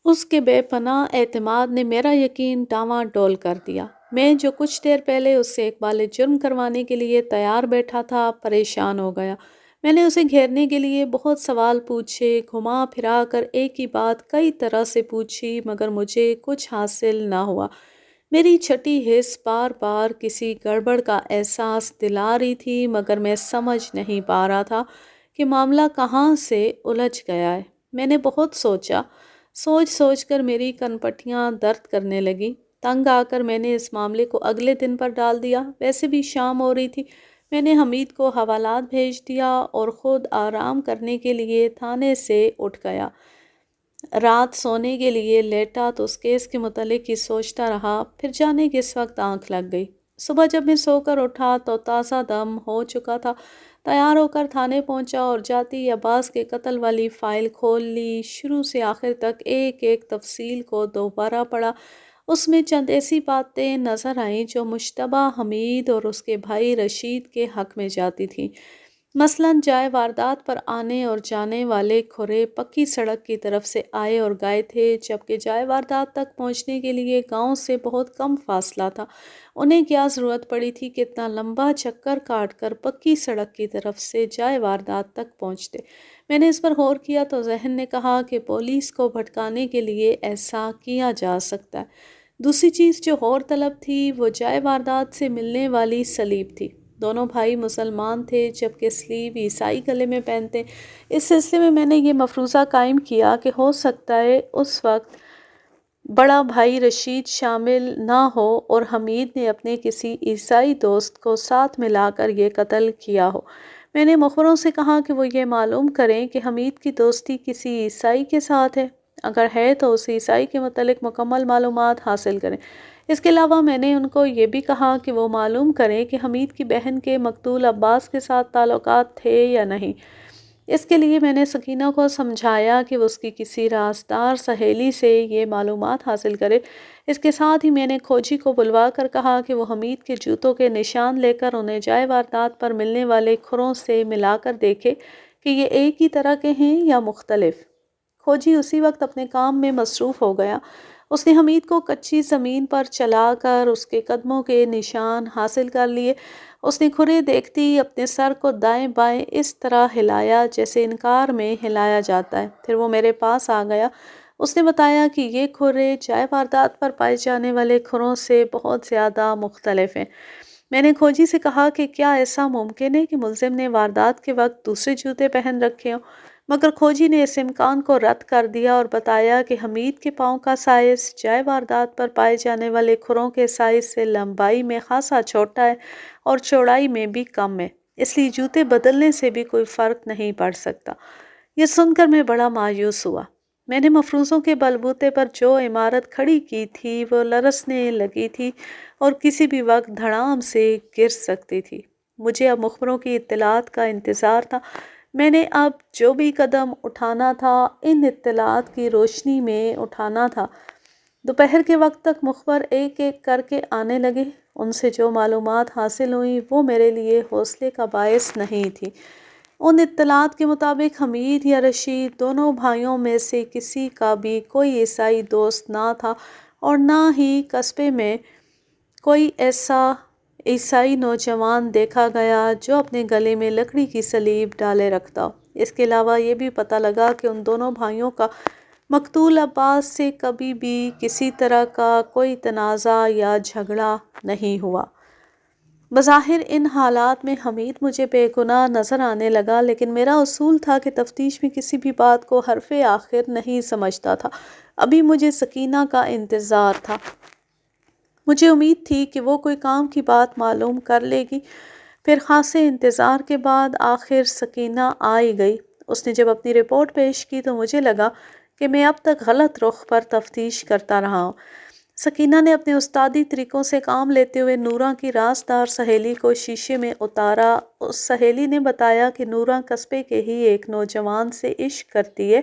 اس کے بے پناہ اعتماد نے میرا یقین ڈاواں ڈول کر دیا۔ میں جو کچھ دیر پہلے اس سے اقبال جرم کروانے کے لیے تیار بیٹھا تھا، پریشان ہو گیا۔ میں نے اسے گھیرنے کے لیے بہت سوال پوچھے، گھما پھرا کر ایک ہی بات کئی طرح سے پوچھی، مگر مجھے کچھ حاصل نہ ہوا۔ میری چھٹی حس بار بار کسی گڑبڑ کا احساس دلا رہی تھی، مگر میں سمجھ نہیں پا رہا تھا کہ معاملہ کہاں سے الجھ گیا ہے۔ میں نے بہت سوچا، سوچ سوچ کر میری کنپٹیاں درد کرنے لگیں۔ تنگ آ کر میں نے اس معاملے کو اگلے دن پر ڈال دیا۔ ویسے بھی شام ہو رہی تھی۔ میں نے حمید کو حوالات بھیج دیا اور خود آرام کرنے کے لیے تھانے سے اٹھ گیا۔ رات سونے کے لیے لیٹا تو اس کیس کے متعلق ہی سوچتا رہا، پھر جانے کس وقت آنکھ لگ گئی۔ صبح جب میں سو کر اٹھا تو تازہ دم ہو چکا تھا۔ تیار ہو کر تھانے پہنچا اور جاتی عباس کے قتل والی فائل کھول لی۔ شروع سے آخر تک ایک ایک تفصیل کو دوبارہ پڑھا۔ اس میں چند ایسی باتیں نظر آئیں جو مشتبہ حمید اور اس کے بھائی رشید کے حق میں جاتی تھیں۔ مثلاً جائے واردات پر آنے اور جانے والے کھرے پکی سڑک کی طرف سے آئے اور گئے تھے، جبکہ جائے واردات تک پہنچنے کے لیے گاؤں سے بہت کم فاصلہ تھا۔ انہیں کیا ضرورت پڑی تھی کہ اتنا لمبا چکر کاٹ کر پکی سڑک کی طرف سے جائے واردات تک پہنچتے؟ میں نے اس پر غور کیا تو ذہن نے کہا کہ پولیس کو بھٹکانے کے لیے ایسا کیا جا سکتا ہے۔ دوسری چیز جو غور طلب تھی وہ جائے واردات سے ملنے والی سلیب تھی۔ دونوں بھائی مسلمان تھے جبکہ سلیب عیسائی گلے میں پہنتے۔ اس سلسلے میں نے یہ مفروضہ قائم کیا کہ ہو سکتا ہے اس وقت بڑا بھائی رشید شامل نہ ہو اور حمید نے اپنے کسی عیسائی دوست کو ساتھ ملا کر یہ قتل کیا ہو۔ میں نے مخبروں سے کہا کہ وہ یہ معلوم کریں کہ حمید کی دوستی کسی عیسائی کے ساتھ ہے، اگر ہے تو اس عیسائی کے متعلق مکمل معلومات حاصل کریں۔ اس کے علاوہ میں نے ان کو یہ بھی کہا کہ وہ معلوم کریں کہ حمید کی بہن کے مقتول عباس کے ساتھ تعلقات تھے یا نہیں۔ اس کے لیے میں نے سکینہ کو سمجھایا کہ وہ اس کی کسی رازدار سہیلی سے یہ معلومات حاصل کرے۔ اس کے ساتھ ہی میں نے کھوجی کو بلوا کر کہا کہ وہ حمید کے جوتوں کے نشان لے کر انہیں جائے واردات پر ملنے والے کھروں سے ملا کر دیکھے کہ یہ ایک ہی طرح کے ہیں یا مختلف۔ کھوجی اسی وقت اپنے کام میں مصروف ہو گیا۔ اس نے حمید کو کچی زمین پر چلا کر اس کے قدموں کے نشان حاصل کر لیے۔ اس نے کھرے دیکھتی ہی اپنے سر کو دائیں بائیں اس طرح ہلایا جیسے انکار میں ہلایا جاتا ہے۔ پھر وہ میرے پاس آ گیا۔ اس نے بتایا کہ یہ کھرے جائے واردات پر پائے جانے والے کھروں سے بہت زیادہ مختلف ہیں۔ میں نے کھوجی سے کہا کہ کیا ایسا ممکن ہے کہ ملزم نے واردات کے وقت دوسرے جوتے پہن رکھے ہوں، مگر کھوجی نے اس امکان کو رد کر دیا اور بتایا کہ حمید کے پاؤں کا سائز جائے واردات پر پائے جانے والے کھروں کے سائز سے لمبائی میں خاصا چھوٹا ہے اور چوڑائی میں بھی کم ہے، اس لیے جوتے بدلنے سے بھی کوئی فرق نہیں پڑ سکتا۔ یہ سن کر میں بڑا مایوس ہوا۔ میں نے مفروضوں کے بلبوتے پر جو عمارت کھڑی کی تھی وہ لرزنے لگی تھی اور کسی بھی وقت دھڑام سے گر سکتی تھی۔ مجھے اب مخبروں کی اطلاعات کا انتظار تھا۔ میں نے اب جو بھی قدم اٹھانا تھا ان اطلاعات کی روشنی میں اٹھانا تھا۔ دوپہر کے وقت تک مخبر ایک ایک کر کے آنے لگے۔ ان سے جو معلومات حاصل ہوئیں وہ میرے لیے حوصلے کا باعث نہیں تھی۔ ان اطلاعات کے مطابق حمید یا رشید دونوں بھائیوں میں سے کسی کا بھی کوئی عیسائی دوست نہ تھا اور نہ ہی قصبے میں کوئی ایسا عیسائی نوجوان دیکھا گیا جو اپنے گلے میں لکڑی کی صلیب ڈالے رکھتا ہو۔ اس کے علاوہ یہ بھی پتہ لگا کہ ان دونوں بھائیوں کا مقتول عباس سے کبھی بھی کسی طرح کا کوئی تنازع یا جھگڑا نہیں ہوا۔ بظاہر ان حالات میں حمید مجھے بے گناہ نظر آنے لگا، لیکن میرا اصول تھا کہ تفتیش میں کسی بھی بات کو حرف آخر نہیں سمجھتا تھا۔ ابھی مجھے سکینہ کا انتظار تھا۔ مجھے امید تھی کہ وہ کوئی کام کی بات معلوم کر لے گی۔ پھر خاصے انتظار کے بعد آخر سکینہ آ ہی گئی۔ اس نے جب اپنی رپورٹ پیش کی تو مجھے لگا کہ میں اب تک غلط رخ پر تفتیش کرتا رہا ہوں۔ سکینہ نے اپنے استادی طریقوں سے کام لیتے ہوئے نورہ کی رازدار سہیلی کو شیشے میں اتارا۔ اس سہیلی نے بتایا کہ نورہ قصبے کے ہی ایک نوجوان سے عشق کرتی ہے۔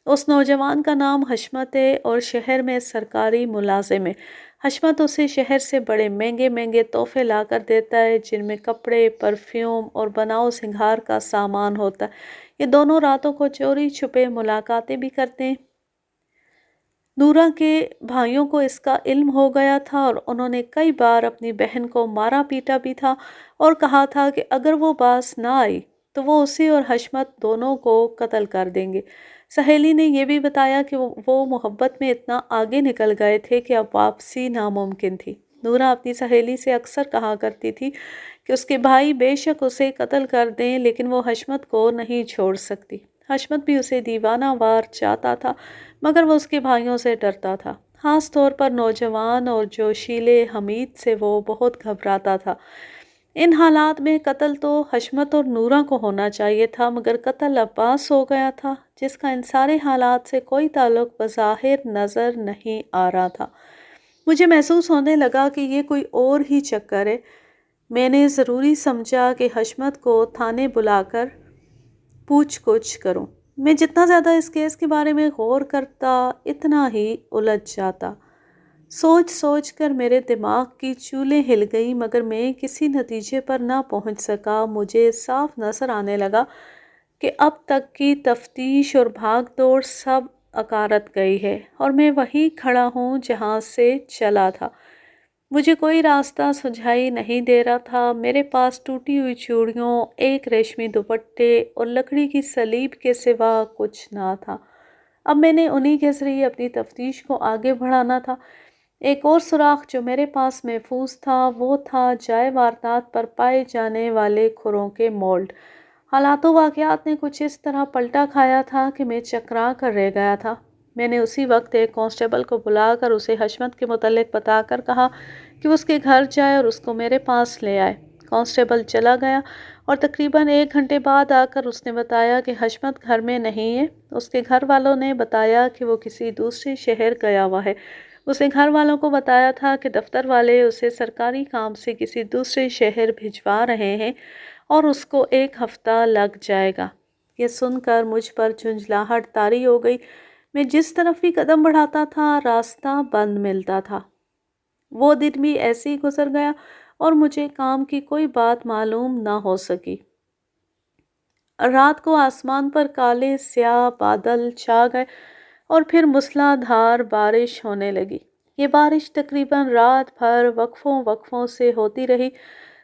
اس نوجوان کا نام حشمت ہے اور شہر میں سرکاری ملازم ہے۔ حشمت اسے شہر سے بڑے مہنگے مہنگے تحفے لا کر دیتا ہے جن میں کپڑے، پرفیوم اور بناؤ سنگھار کا سامان ہوتا ہے۔ یہ دونوں راتوں کو چوری چھپے ملاقاتیں بھی کرتے ہیں۔ نورہ کے بھائیوں کو اس کا علم ہو گیا تھا اور انہوں نے کئی بار اپنی بہن کو مارا پیٹا بھی تھا اور کہا تھا کہ اگر وہ باز نہ آئی تو وہ اسے اور حشمت دونوں کو قتل کر دیں گے۔ سہیلی نے یہ بھی بتایا کہ وہ محبت میں اتنا آگے نکل گئے تھے کہ اب واپسی ناممکن تھی۔ نورہ اپنی سہیلی سے اکثر کہا کرتی تھی کہ اس کے بھائی بے شک اسے قتل کر دیں لیکن وہ حشمت کو نہیں چھوڑ سکتی۔ حشمت بھی اسے دیوانہ وار چاہتا تھا مگر وہ اس کے بھائیوں سے ڈرتا تھا، خاص طور پر نوجوان اور جوشیلے حمید سے وہ بہت گھبراتا تھا۔ ان حالات میں قتل تو حشمت اور نورہ کو ہونا چاہیے تھا مگر قتل عباس ہو گیا تھا جس کا ان سارے حالات سے کوئی تعلق بظاہر نظر نہیں آ رہا تھا۔ مجھے محسوس ہونے لگا کہ یہ کوئی اور ہی چکر ہے۔ میں نے ضروری سمجھا کہ حشمت کو تھانے بلا کر پوچھ گچھ کروں۔ میں جتنا زیادہ اس کیس کے بارے میں غور کرتا اتنا ہی الجھ جاتا۔ سوچ سوچ کر میرے دماغ کی چولیں ہل گئیں مگر میں کسی نتیجے پر نہ پہنچ سکا۔ مجھے صاف نظر آنے لگا کہ اب تک کی تفتیش اور بھاگ دوڑ سب اکارت گئی ہے اور میں وہیں کھڑا ہوں جہاں سے چلا تھا۔ مجھے کوئی راستہ سجھائی نہیں دے رہا تھا۔ میرے پاس ٹوٹی ہوئی چوڑیوں، ایک ریشمی دوپٹے اور لکڑی کی صلیب کے سوا کچھ نہ تھا۔ اب میں نے انہی کے ذریعے اپنی تفتیش کو آگے بڑھانا تھا۔ ایک اور سراغ جو میرے پاس محفوظ تھا وہ تھا جائے واردات پر پائے جانے والے کھروں کے مولڈ۔ حالات و واقعات نے کچھ اس طرح پلٹا کھایا تھا کہ میں چکرا کر رہ گیا تھا۔ میں نے اسی وقت ایک کانسٹیبل کو بلا کر اسے حشمت کے متعلق بتا کر کہا کہ وہ اس کے گھر جائے اور اس کو میرے پاس لے آئے۔ کانسٹیبل چلا گیا اور تقریباً 1 گھنٹے بعد آ کر اس نے بتایا کہ حشمت گھر میں نہیں ہے۔ اس کے گھر والوں نے بتایا کہ وہ کسی دوسرے شہر گیا ہوا ہے۔ اس نے گھر والوں کو بتایا تھا کہ دفتر والے اسے سرکاری کام سے کسی دوسرے شہر بھجوا رہے ہیں اور اس کو 1 ہفتہ لگ جائے گا۔ یہ سن کر مجھ پر جھنجھلاہٹ طاری ہو گئی۔ میں جس طرف بھی قدم بڑھاتا تھا راستہ بند ملتا تھا۔ وہ دن بھی ایسے ہی گزر گیا اور مجھے کام کی کوئی بات معلوم نہ ہو سکی۔ رات کو آسمان پر کالے سیاہ بادل چھا گئے اور پھر موسلا دھار بارش ہونے لگی۔ یہ بارش تقریباً رات بھر وقفوں سے ہوتی رہی۔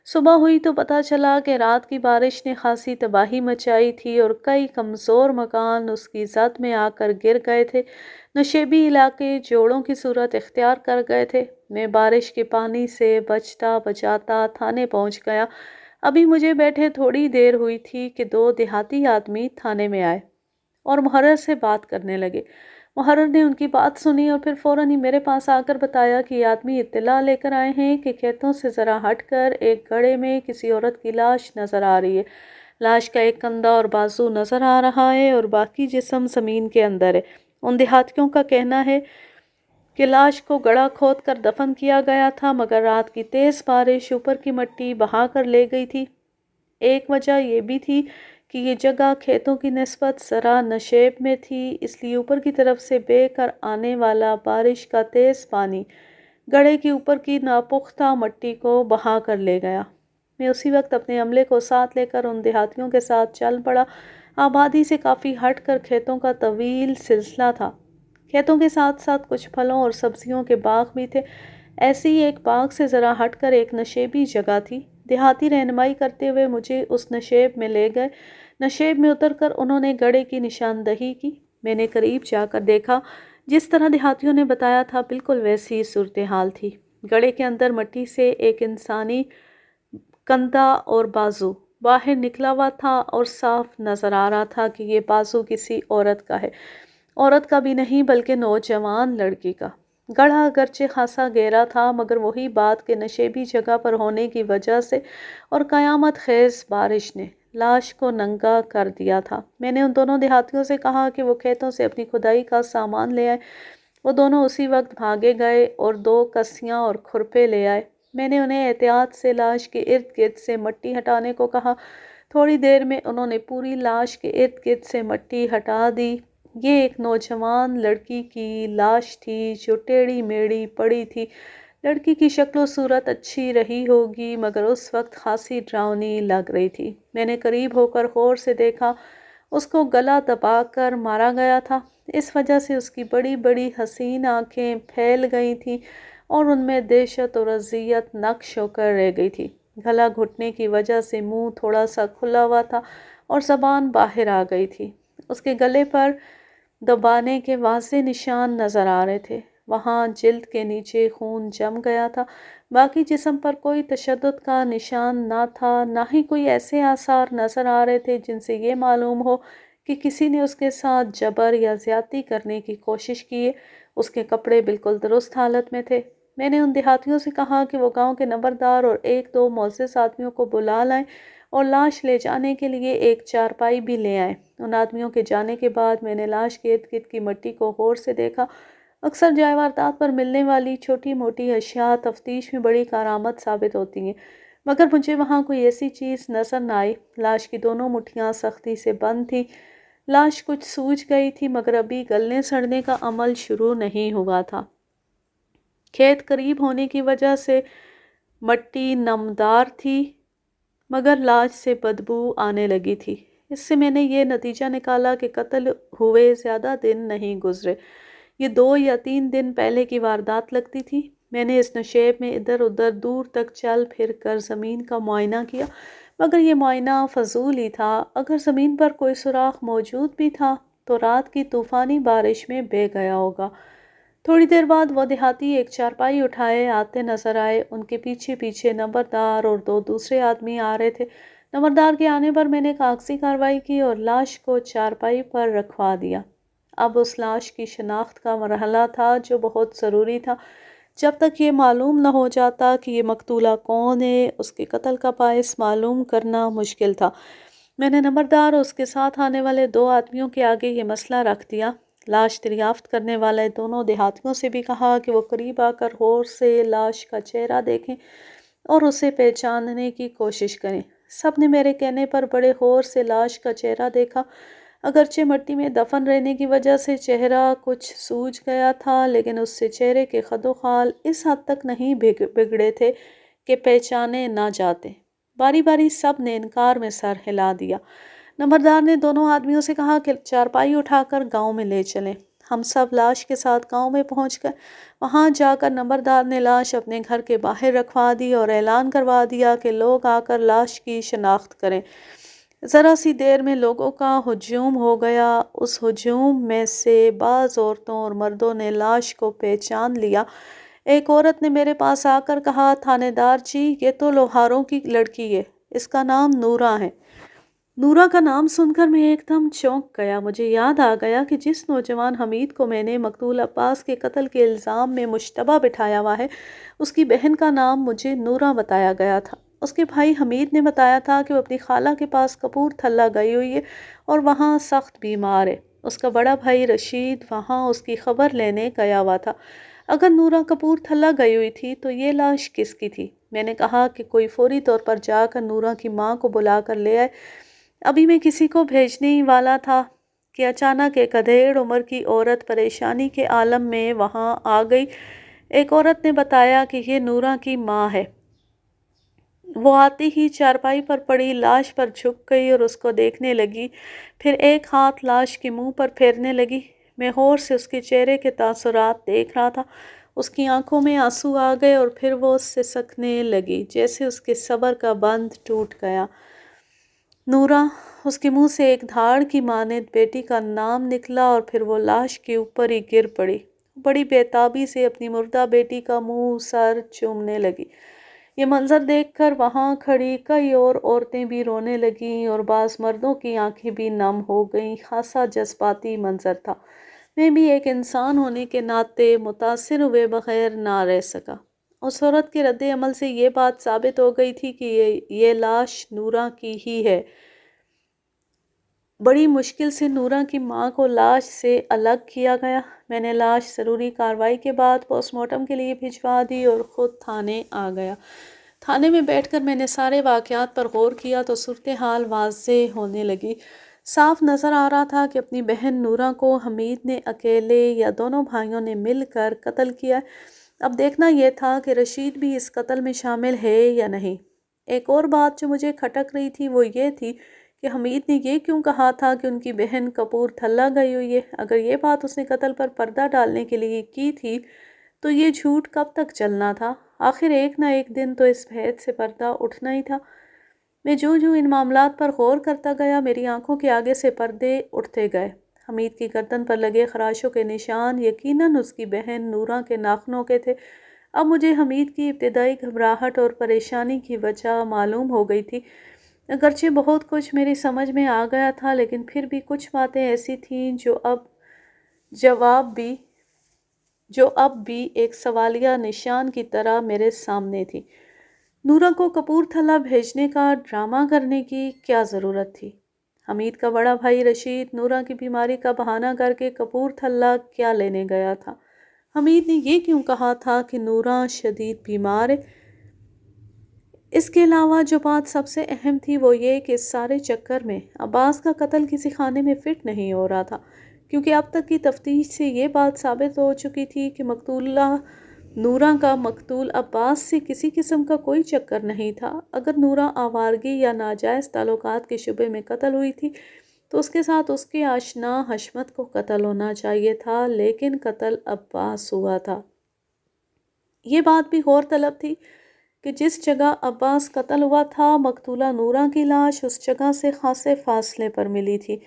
صبح ہوئی تو پتہ چلا کہ رات کی بارش نے خاصی تباہی مچائی تھی اور کئی کمزور مکان اس کی زد میں آ کر گر گئے تھے۔ نشیبی علاقے جوڑوں کی صورت اختیار کر گئے تھے۔ میں بارش کے پانی سے بچتا بچاتا تھانے پہنچ گیا۔ ابھی مجھے بیٹھے تھوڑی دیر ہوئی تھی کہ 2 دیہاتی آدمی تھانے میں آئے اور محرر سے بات کرنے لگے۔ محرر نے ان کی بات سنی اور پھر فوراً ہی میرے پاس آ کر بتایا کہ یہ آدمی اطلاع لے کر آئے ہیں کہ کھیتوں سے ذرا ہٹ کر ایک گڑھے میں کسی عورت کی لاش نظر آ رہی ہے۔ لاش کا ایک کندھا اور بازو نظر آ رہا ہے اور باقی جسم زمین کے اندر ہے۔ ان دیہاتیوں کا کہنا ہے کہ لاش کو گڑھا کھود کر دفن کیا گیا تھا مگر رات کی تیز بارش اوپر کی مٹی بہا کر لے گئی تھی۔ ایک وجہ یہ بھی تھی کہ یہ جگہ کھیتوں کی نسبت ذرا نشیب میں تھی، اس لیے اوپر کی طرف سے بہہ کر آنے والا بارش کا تیز پانی گڑھے کے اوپر کی ناپختہ مٹی کو بہا کر لے گیا۔ میں اسی وقت اپنے عملے کو ساتھ لے کر ان دیہاتیوں کے ساتھ چل پڑا۔ آبادی سے کافی ہٹ کر کھیتوں کا طویل سلسلہ تھا۔ کھیتوں کے ساتھ ساتھ کچھ پھلوں اور سبزیوں کے باغ بھی تھے۔ ایسے ہی ایک باغ سے ذرا ہٹ کر ایک نشیبی جگہ تھی۔ دیہاتی رہنمائی کرتے ہوئے مجھے اس نشیب میں لے گئے۔ نشیب میں اتر کر انہوں نے گڑھے کی نشاندہی کی۔ میں نے قریب جا کر دیکھا، جس طرح دیہاتیوں نے بتایا تھا بالکل ویسی صورتحال تھی۔ گڑھے کے اندر مٹی سے ایک انسانی کندھا اور بازو باہر نکلا ہوا تھا اور صاف نظر آ رہا تھا کہ یہ بازو کسی عورت کا ہے۔ عورت کا بھی نہیں بلکہ نوجوان لڑکی کا۔ گڑھا اگرچہ خاصا گہرا تھا مگر وہی بات کہ نشیبی جگہ پر ہونے کی وجہ سے اور قیامت خیز بارش نے لاش کو ننگا کر دیا تھا۔ میں نے ان دونوں دیہاتیوں سے کہا کہ وہ کھیتوں سے اپنی کھدائی کا سامان لے آئے۔ وہ دونوں اسی وقت بھاگے گئے اور 2 کسیاں اور کھرپے لے آئے۔ میں نے انہیں احتیاط سے لاش کے ارد گرد سے مٹی ہٹانے کو کہا۔ تھوڑی دیر میں انہوں نے پوری لاش کے ارد گرد سے مٹی ہٹا دی۔ یہ ایک نوجوان لڑکی کی لاش تھی جو ٹیڑھی میڑھی پڑی تھی۔ لڑکی کی شکل و صورت اچھی رہی ہوگی مگر اس وقت خاصی ڈراؤنی لگ رہی تھی۔ میں نے قریب ہو کر غور سے دیکھا، اس کو گلا دبا کر مارا گیا تھا۔ اس وجہ سے اس کی بڑی بڑی حسین آنکھیں پھیل گئی تھیں اور ان میں دہشت اور اذیت نقش ہو کر رہ گئی تھی۔ گلا گھٹنے کی وجہ سے منہ تھوڑا سا کھلا ہوا تھا اور زبان باہر آ گئی تھی۔ اس کے گلے پر دبانے کے واضح نشان نظر آ رہے تھے۔ وہاں جلد کے نیچے خون جم گیا تھا۔ باقی جسم پر کوئی تشدد کا نشان نہ تھا، نہ ہی کوئی ایسے آثار نظر آ رہے تھے جن سے یہ معلوم ہو کہ کسی نے اس کے ساتھ جبر یا زیادتی کرنے کی کوشش کی ہے۔ اس کے کپڑے بالکل درست حالت میں تھے۔ میں نے ان دیہاتیوں سے کہا کہ وہ گاؤں کے نمبردار اور 1-2 معزز آدمیوں کو بلا لائیں اور لاش لے جانے کے لیے ایک چارپائی بھی لے آئیں۔ ان آدمیوں کے جانے کے بعد میں نے لاش کے ارد گرد کی مٹی کو غور سے دیکھا۔ اکثر جائے واردات پر ملنے والی چھوٹی موٹی اشیاء تفتیش میں بڑی کارآمد ثابت ہوتی ہیں مگر مجھے وہاں کوئی ایسی چیز نظر نہ آئی۔ لاش کی دونوں مٹھیاں سختی سے بند تھیں۔ لاش کچھ سوج گئی تھی مگر ابھی گلنے سڑنے کا عمل شروع نہیں ہوا تھا۔ کھیت قریب ہونے کی وجہ سے مٹی نمدار تھی مگر لاش سے بدبو آنے لگی تھی۔ اس سے میں نے یہ نتیجہ نکالا کہ قتل ہوئے زیادہ دن نہیں گزرے۔ یہ 2 یا 3 دن پہلے کی واردات لگتی تھی۔ میں نے اس نشیب میں ادھر ادھر دور تک چل پھر کر زمین کا معائنہ کیا مگر یہ معائنہ فضول ہی تھا۔ اگر زمین پر کوئی سوراخ موجود بھی تھا تو رات کی طوفانی بارش میں بہہ گیا ہوگا۔ تھوڑی دیر بعد وہ دیہاتی ایک چارپائی اٹھائے آتے نظر آئے۔ ان کے پیچھے پیچھے نمبردار اور 2 دوسرے آدمی آ رہے تھے۔ نمبردار کے آنے پر میں نے کاغذی کارروائی کی اور لاش کو چارپائی پر رکھوا دیا۔ اب اس لاش کی شناخت کا مرحلہ تھا جو بہت ضروری تھا۔ جب تک یہ معلوم نہ ہو جاتا کہ یہ مقتولہ کون ہے، اس کے قتل کا باعث معلوم کرنا مشکل تھا۔ میں نے نمبردار اور اس کے ساتھ آنے والے 2 آدمیوں کے آگے یہ مسئلہ رکھ دیا۔ لاش دریافت کرنے والے دونوں دیہاتیوں سے بھی کہا کہ وہ قریب آ کر غور سے لاش کا چہرہ دیکھیں اور اسے پہچاننے کی کوشش کریں۔ سب نے میرے کہنے پر بڑے غور سے لاش کا چہرہ دیکھا۔ اگرچہ مٹی میں دفن رہنے کی وجہ سے چہرہ کچھ سوج گیا تھا، لیکن اس سے چہرے کے خد و خال اس حد تک نہیں بگڑے تھے کہ پہچانے نہ جاتے۔ باری باری سب نے انکار میں سر ہلا دیا۔ نمبردار نے دونوں آدمیوں سے کہا کہ چارپائی اٹھا کر گاؤں میں لے چلیں۔ ہم سب لاش کے ساتھ گاؤں میں پہنچ گئے۔ وہاں جا کر نمبردار نے لاش اپنے گھر کے باہر رکھوا دی اور اعلان کروا دیا کہ لوگ آ کر لاش کی شناخت کریں۔ ذرا سی دیر میں لوگوں کا ہجوم ہو گیا۔ اس ہجوم میں سے بعض عورتوں اور مردوں نے لاش کو پہچان لیا۔ ایک عورت نے میرے پاس آ کر کہا، تھانے دار جی، یہ تو لوہاروں کی لڑکی ہے، اس کا نام نورہ ہے۔ نورہ کا نام سن کر میں ایک دم چونک گیا۔ مجھے یاد آ گیا کہ جس نوجوان حمید کو میں نے مقتول عباس کے قتل کے الزام میں مشتبہ بٹھایا ہوا ہے، اس کی بہن کا نام مجھے نورہ بتایا گیا تھا۔ اس کے بھائی حمید نے بتایا تھا کہ وہ اپنی خالہ کے پاس کپور تھلہ گئی ہوئی ہے اور وہاں سخت بیمار ہے۔ اس کا بڑا بھائی رشید وہاں اس کی خبر لینے گیا ہوا تھا۔ اگر نورہ کپور تھلہ گئی ہوئی تھی تو یہ لاش کس کی تھی؟ میں نے کہا کہ کوئی فوری طور پر جا کر نورہ کی ماں کو بلا کر لے آئے۔ ابھی میں کسی کو بھیجنے ہی والا تھا کہ اچانک ایک ادھیڑ عمر کی عورت پریشانی کے عالم میں وہاں آ گئی۔ ایک عورت نے بتایا کہ یہ نورہ کی ماں ہے۔ وہ آتی ہی چارپائی پر پڑی لاش پر جھک گئی اور اس کو دیکھنے لگی، پھر ایک ہاتھ لاش کے منہ پر پھیرنے لگی۔ میں غور سے اس کے چہرے کے تاثرات دیکھ رہا تھا۔ اس کی آنکھوں میں آنسو آ گئے اور پھر وہ اس سے سکنے لگی، جیسے اس کے صبر کا بند ٹوٹ گیا۔ نورہ، اس کے منہ سے ایک دھاڑ کی مانند بیٹی کا نام نکلا اور پھر وہ لاش کے اوپر ہی گر پڑی۔ بڑی بے تابی سے اپنی مردہ بیٹی کا منہ سر چومنے لگی۔ یہ منظر دیکھ کر وہاں کھڑی کئی اور عورتیں بھی رونے لگیں اور بعض مردوں کی آنکھیں بھی نم ہو گئیں۔ خاصا جذباتی منظر تھا۔ میں بھی ایک انسان ہونے کے ناطے متاثر ہوئے بغیر نہ رہ سکا۔ اس عورت کے رد عمل سے یہ بات ثابت ہو گئی تھی کہ یہ لاش نورہ کی ہی ہے۔ بڑی مشکل سے نورہ کی ماں کو لاش سے الگ کیا گیا۔ میں نے لاش ضروری کارروائی کے بعد پوسٹ مارٹم کے لیے بھجوا دی اور خود تھانے آ گیا۔ تھانے میں بیٹھ کر میں نے سارے واقعات پر غور کیا تو صورتحال واضح ہونے لگی۔ صاف نظر آ رہا تھا کہ اپنی بہن نورہ کو حمید نے اکیلے یا دونوں بھائیوں نے مل کر قتل کیا۔ اب دیکھنا یہ تھا کہ رشید بھی اس قتل میں شامل ہے یا نہیں۔ ایک اور بات جو مجھے کھٹک رہی تھی وہ یہ تھی کہ حمید نے یہ کیوں کہا تھا کہ ان کی بہن کپور تھلہ گئی ہوئی ہے؟ اگر یہ بات اس نے قتل پر پردہ ڈالنے کے لیے کی تھی تو یہ جھوٹ کب تک چلنا تھا؟ آخر ایک نہ ایک دن تو اس بھید سے پردہ اٹھنا ہی تھا۔ میں جو ان معاملات پر غور کرتا گیا، میری آنکھوں کے آگے سے پردے اٹھتے گئے۔ حمید کی گردن پر لگے خراشوں کے نشان یقیناً اس کی بہن نورہ کے ناخنوں کے تھے۔ اب مجھے حمید کی ابتدائی گھبراہٹ اور پریشانی کی وجہ معلوم ہو گئی تھی۔ اگرچہ بہت کچھ میری سمجھ میں آ گیا تھا، لیکن پھر بھی کچھ باتیں ایسی تھیں جو اب بھی ایک سوالیہ نشان کی طرح میرے سامنے تھی۔ نورہ کو کپور تھلہ بھیجنے کا ڈرامہ کرنے کی کیا ضرورت تھی؟ حمید کا بڑا بھائی رشید نورہ کی بیماری کا بہانہ کر کے کپور تھلہ کیا لینے گیا تھا؟ حمید نے یہ کیوں کہا تھا کہ نورہ شدید بیمار ہے؟ اس کے علاوہ جو بات سب سے اہم تھی وہ یہ کہ اس سارے چکر میں عباس کا قتل کسی خانے میں فٹ نہیں ہو رہا تھا، کیونکہ اب تک کی تفتیش سے یہ بات ثابت ہو چکی تھی کہ مقتولہ نورہ کا مقتول عباس سے کسی قسم کا کوئی چکر نہیں تھا۔ اگر نورہ آوارگی یا ناجائز تعلقات کے شبے میں قتل ہوئی تھی تو اس کے ساتھ اس کے آشنا حشمت کو قتل ہونا چاہیے تھا، لیکن قتل عباس ہوا تھا۔ یہ بات بھی غور طلب تھی کہ جس جگہ عباس قتل ہوا تھا، مقتولہ نورہ کی لاش اس جگہ سے خاصے فاصلے پر ملی تھی۔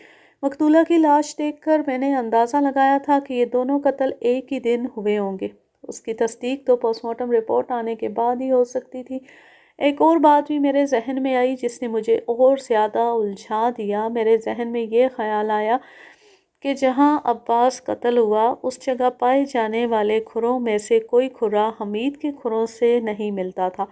مقتولہ کی لاش دیکھ کر میں نے اندازہ لگایا تھا کہ یہ دونوں قتل ایک ہی دن ہوئے ہوں گے۔ اس کی تصدیق تو پوسٹ مارٹم رپورٹ آنے کے بعد ہی ہو سکتی تھی۔ ایک اور بات بھی میرے ذہن میں آئی جس نے مجھے اور زیادہ الجھا دیا۔ میرے ذہن میں یہ خیال آیا کہ جہاں عباس قتل ہوا اس جگہ پائے جانے والے کھروں میں سے کوئی کھرا حمید کے کھروں سے نہیں ملتا تھا۔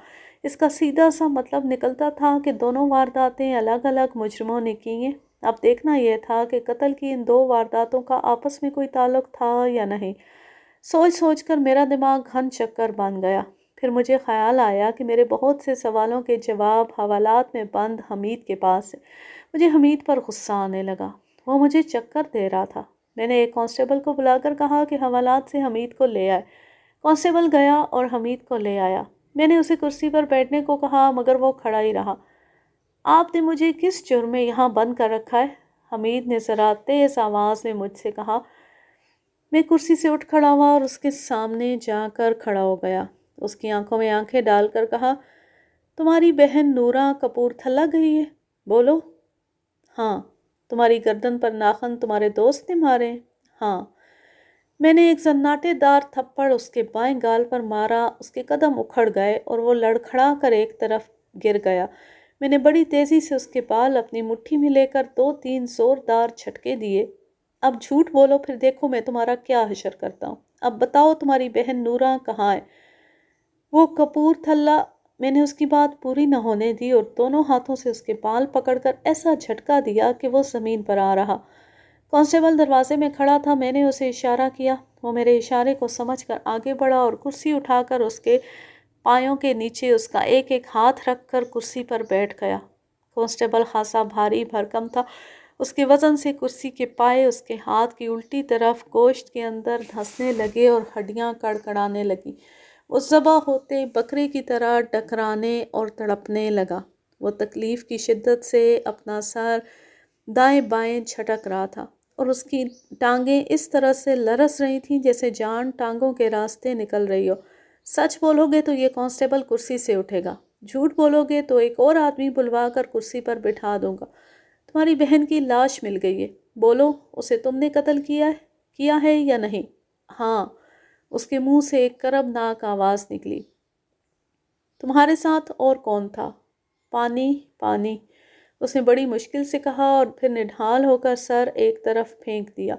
اس کا سیدھا سا مطلب نکلتا تھا کہ دونوں وارداتیں الگ الگ مجرموں نے کی ہیں۔ اب دیکھنا یہ تھا کہ قتل کی ان دو وارداتوں کا آپس میں کوئی تعلق تھا یا نہیں۔ سوچ سوچ کر میرا دماغ گھن چکر بن گیا۔ پھر مجھے خیال آیا کہ میرے بہت سے سوالوں کے جواب حوالات میں بند حمید کے پاس ہے۔ مجھے حمید پر غصہ آنے لگا، وہ مجھے چکر دے رہا تھا۔ میں نے ایک کانسٹیبل کو بلا کر کہا کہ حوالات سے حمید کو لے آئے۔ کانسٹیبل گیا اور حمید کو لے آیا۔ میں نے اسے کرسی پر بیٹھنے کو کہا مگر وہ کھڑا ہی رہا۔ آپ نے مجھے کس جرم میں یہاں بند کر رکھا ہے؟ حمید نے ذرا تیز آواز میں مجھ سے کہا۔ میں کرسی سے اٹھ کھڑا ہوا اور اس کے سامنے جا کر کھڑا ہو گیا۔ اس کی آنکھوں میں آنکھیں ڈال کر کہا، تمہاری بہن نورہ کپورتھلہ گئی ہے؟ بولو۔ ہاں۔ تمہاری گردن پر ناخن تمہارے دوست نے مارے؟ ہاں۔ میں نے ایک زناٹے دار تھپڑ اس کے بائیں گال پر مارا، اس کے قدم اکھڑ گئے اور وہ لڑکھڑا کر ایک طرف گر گیا۔ میں نے بڑی تیزی سے اس کے بال اپنی مٹھی میں لے کر 2-3 زوردار جھٹکے دیے۔ اب جھوٹ بولو پھر دیکھو میں تمہارا کیا حشر کرتا ہوں۔ اب بتاؤ تمہاری بہن نورہ کہاں ہے؟ وہ کپورتھلہ۔ میں نے اس کی بات پوری نہ ہونے دی اور دونوں ہاتھوں سے اس کے بال پکڑ کر ایسا جھٹکا دیا کہ وہ زمین پر آ رہا۔ کانسٹیبل دروازے میں کھڑا تھا، میں نے اسے اشارہ کیا۔ وہ میرے اشارے کو سمجھ کر آگے بڑھا اور کرسی اٹھا کر اس کے پایوں کے نیچے اس کا ایک ایک ہاتھ رکھ کر کرسی پر بیٹھ گیا۔ کانسٹیبل خاصا بھاری بھرکم تھا۔ اس کے وزن سے کرسی کے پائے اس کے ہاتھ کی الٹی طرف گوشت کے اندر دھنسنے لگے اور ہڈیاں کڑکڑانے لگیں۔ وہ ذبح ہوتے بکرے کی طرح ڈکرانے اور تڑپنے لگا۔ وہ تکلیف کی شدت سے اپنا سر دائیں بائیں جھٹک رہا تھا اور اس کی ٹانگیں اس طرح سے لرز رہی تھیں جیسے جان ٹانگوں کے راستے نکل رہی ہو۔ سچ بولو گے تو یہ کانسٹیبل کرسی سے اٹھے گا، جھوٹ بولو گے تو ایک اور آدمی بلوا کر کرسی پر بٹھا دوں گا۔ تمہاری بہن کی لاش مل گئی ہے، بولو اسے تم نے قتل کیا ہے یا نہیں؟ ہاں۔ اس کے منہ سے ایک کربناک آواز نکلی۔ تمہارے ساتھ اور کون تھا؟ پانی پانی، اس نے بڑی مشکل سے کہا اور پھر نڈھال ہو کر سر ایک طرف پھینک دیا۔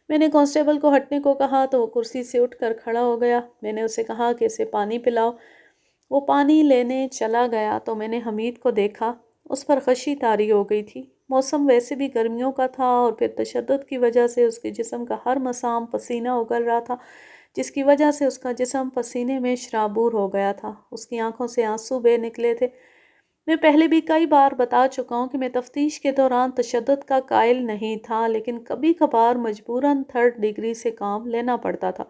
میں نے کانسٹیبل کو ہٹنے کو کہا تو وہ کرسی سے اٹھ کر کھڑا ہو گیا۔ میں نے اسے کہا کہ اسے پانی پلاؤ۔ وہ پانی لینے چلا گیا تو میں نے حمید کو دیکھا، اس پر غشی طاری ہو گئی تھی۔ موسم ویسے بھی گرمیوں کا تھا اور پھر تشدد کی وجہ سے اس کے جسم کا ہر مسام پسینہ اگل رہا تھا، جس کی وجہ سے اس کا جسم پسینے میں شرابور ہو گیا تھا۔ اس کی آنکھوں سے آنسو بہہ نکلے تھے۔ میں پہلے بھی کئی بار بتا چکا ہوں کہ میں تفتیش کے دوران تشدد کا قائل نہیں تھا، لیکن کبھی کبھار مجبوراً 3rd ڈگری سے کام لینا پڑتا تھا۔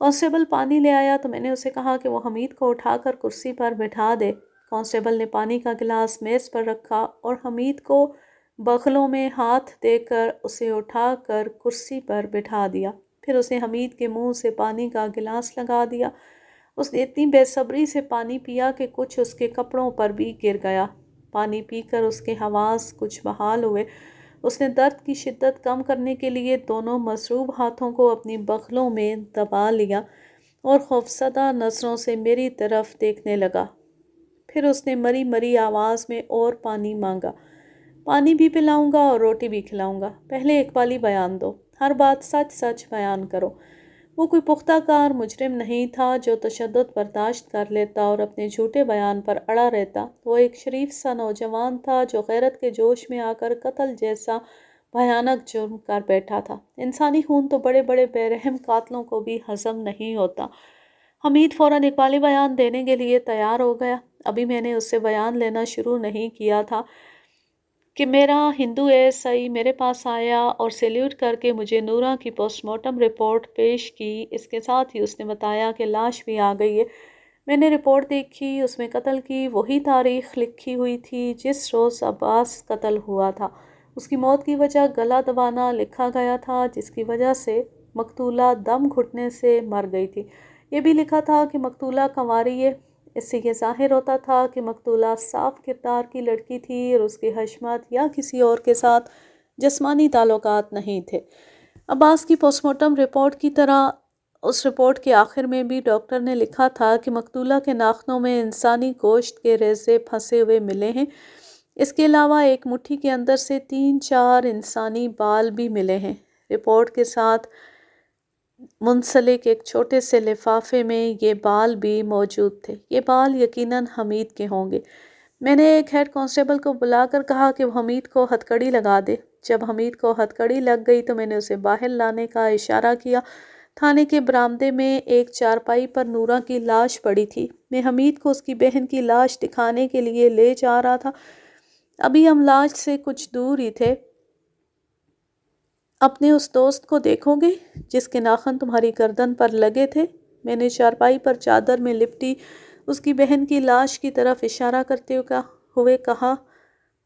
کانسٹیبل پانی لے آیا تو میں نے اسے کہا کہ وہ حمید کو اٹھا کر کرسی پر بٹھا دے۔ کانسٹیبل نے پانی کا گلاس میز پر رکھا اور حمید کو بغلوں میں ہاتھ دے کر اسے اٹھا کر کرسی پر بٹھا دیا۔ پھر اسے حمید کے منہ سے پانی کا گلاس لگا دیا۔ اس نے اتنی بے صبری سے پانی پیا کہ کچھ اس کے کپڑوں پر بھی گر گیا۔ پانی پی کر اس کے حواس کچھ بحال ہوئے۔ اس نے درد کی شدت کم کرنے کے لیے دونوں مضروب ہاتھوں کو اپنی بغلوں میں دبا لیا اور خوفزدہ نظروں سے میری طرف دیکھنے لگا۔ پھر اس نے مری مری آواز میں اور پانی مانگا۔ پانی بھی پلاؤں گا اور روٹی بھی کھلاؤں گا، پہلے اقبالی بیان دو، ہر بات سچ سچ بیان کرو۔ وہ کوئی پختہ کار مجرم نہیں تھا جو تشدد برداشت کر لیتا اور اپنے جھوٹے بیان پر اڑا رہتا۔ وہ ایک شریف سا نوجوان تھا جو غیرت کے جوش میں آ کر قتل جیسا بھیانک جرم کر بیٹھا تھا۔ انسانی خون تو بڑے بڑے بے رحم قاتلوں کو بھی ہضم نہیں ہوتا۔ حمید فوراً اقبالی بیان دینے کے لیے تیار ہو گیا۔ ابھی میں نے اس سے بیان لینا شروع نہیں کیا تھا کہ میرا ہندو ایس آئی میرے پاس آیا اور سیلیوٹ کر کے مجھے نورہ کی پوسٹ مارٹم رپورٹ پیش کی۔ اس کے ساتھ ہی اس نے بتایا کہ لاش بھی آ گئی ہے۔ میں نے رپورٹ دیکھی، اس میں قتل کی وہی تاریخ لکھی ہوئی تھی جس روز عباس قتل ہوا تھا۔ اس کی موت کی وجہ گلا دبانا لکھا گیا تھا، جس کی وجہ سے مقتولہ دم گھٹنے سے مر گئی تھی۔ یہ بھی لکھا تھا کہ مقتولہ کنواری ہے۔ اس سے یہ ظاہر ہوتا تھا کہ مقتولہ صاف کردار کی لڑکی تھی اور اس کی حشمت یا کسی اور کے ساتھ جسمانی تعلقات نہیں تھے۔ عباس کی پوسٹ مارٹم رپورٹ کی طرح اس رپورٹ کے آخر میں بھی ڈاکٹر نے لکھا تھا کہ مقتولہ کے ناخنوں میں انسانی گوشت کے ریزے پھنسے ہوئے ملے ہیں۔ اس کے علاوہ ایک مٹھی کے اندر سے 3-4 انسانی بال بھی ملے ہیں۔ رپورٹ کے ساتھ منسلک ایک چھوٹے سے لفافے میں یہ بال بھی موجود تھے۔ یہ بال یقیناً حمید کے ہوں گے۔ میں نے ایک ہیڈ کانسٹیبل کو بلا کر کہا کہ وہ حمید کو ہتھکڑی لگا دے۔ جب حمید کو ہتھکڑی لگ گئی تو میں نے اسے باہر لانے کا اشارہ کیا۔ تھانے کے برآمدے میں ایک چارپائی پر نورہ کی لاش پڑی تھی۔ میں حمید کو اس کی بہن کی لاش دکھانے کے لیے لے جا رہا تھا۔ ابھی ہم لاش سے کچھ دور ہی تھے۔ اپنے اس دوست کو دیکھو گے جس کے ناخن تمہاری گردن پر لگے تھے؟ میں نے چارپائی پر چادر میں لپٹی اس کی بہن کی لاش کی طرف اشارہ کرتے ہوئے کہا،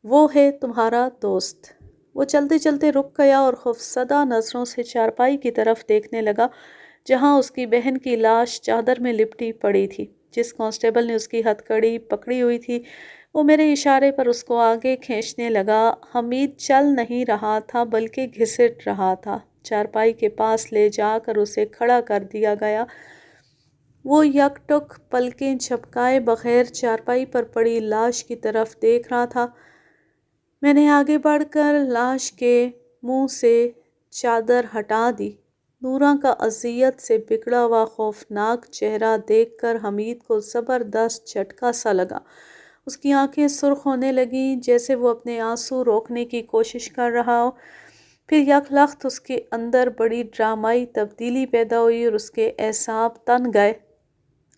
وہ ہے تمہارا دوست۔ وہ چلتے چلتے رک گیا اور خوفزدہ نظروں سے چارپائی کی طرف دیکھنے لگا جہاں اس کی بہن کی لاش چادر میں لپٹی پڑی تھی۔ جس کانسٹیبل نے اس کی ہتھکڑی پکڑی ہوئی تھی وہ میرے اشارے پر اس کو آگے کھینچنے لگا۔ حمید چل نہیں رہا تھا بلکہ گھسٹ رہا تھا۔ چارپائی کے پاس لے جا کر اسے کھڑا کر دیا گیا۔ وہ یک ٹک پلکیں جھپکائے بغیر چارپائی پر پڑی لاش کی طرف دیکھ رہا تھا۔ میں نے آگے بڑھ کر لاش کے منہ سے چادر ہٹا دی۔ نورہ کا اذیت سے بگڑا ہوا خوفناک چہرہ دیکھ کر حمید کو زبردست جھٹکا سا لگا۔ اس کی آنکھیں سرخ ہونے لگیں جیسے وہ اپنے آنسو روکنے کی کوشش کر رہا ہو۔ پھر یک لخت اس کے اندر بڑی ڈرامائی تبدیلی پیدا ہوئی اور اس کے اعصاب تن گئے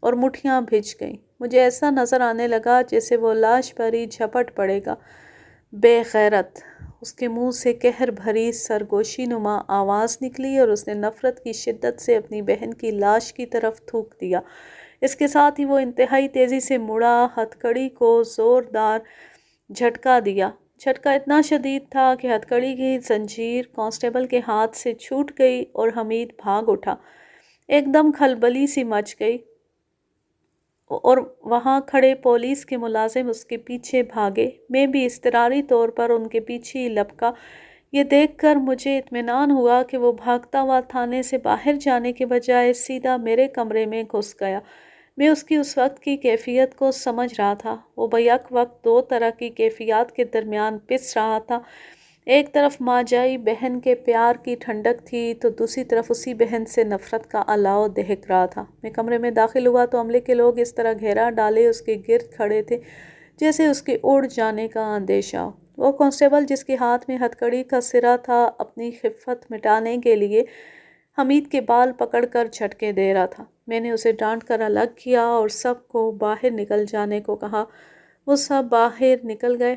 اور مٹھیاں بھج گئیں۔ مجھے ایسا نظر آنے لگا جیسے وہ لاش پر ہی جھپٹ پڑے گا۔ بے غیرت! اس کے منہ سے قہر بھری سرگوشی نما آواز نکلی اور اس نے نفرت کی شدت سے اپنی بہن کی لاش کی طرف تھوک دیا۔ اس کے ساتھ ہی وہ انتہائی تیزی سے مڑا، ہتھکڑی کو زوردار جھٹکا دیا۔ جھٹکا اتنا شدید تھا کہ ہتھکڑی کی زنجیر کانسٹیبل کے ہاتھ سے چھوٹ گئی اور حمید بھاگ اٹھا۔ ایک دم کھلبلی سی مچ گئی اور وہاں کھڑے پولیس کے ملازم اس کے پیچھے بھاگے۔ میں بھی اضطراری طور پر ان کے پیچھے ہی لپکا۔ یہ دیکھ کر مجھے اطمینان ہوا کہ وہ بھاگتا ہوا تھانے سے باہر جانے کے بجائے سیدھا میرے کمرے میں گھس گیا۔ میں اس کی اس وقت کی کیفیت کو سمجھ رہا تھا۔ وہ بیک وقت دو طرح کی کیفیات کے درمیان پس رہا تھا۔ ایک طرف ماں جائی بہن کے پیار کی ٹھنڈک تھی تو دوسری طرف اسی بہن سے نفرت کا الاؤ دہک رہا تھا۔ میں کمرے میں داخل ہوا تو عملے کے لوگ اس طرح گھیرا ڈالے اس کے گرد کھڑے تھے جیسے اس کے اڑ جانے کا اندیشہ ہو۔ وہ کانسٹیبل جس کے ہاتھ میں ہتھکڑی کا سرا تھا اپنی خفت مٹانے کے لیے حمید کے بال پکڑ کر جھٹکے دے رہا تھا۔ میں نے اسے ڈانٹ کر الگ کیا اور سب کو باہر نکل جانے کو کہا۔ وہ سب باہر نکل گئے۔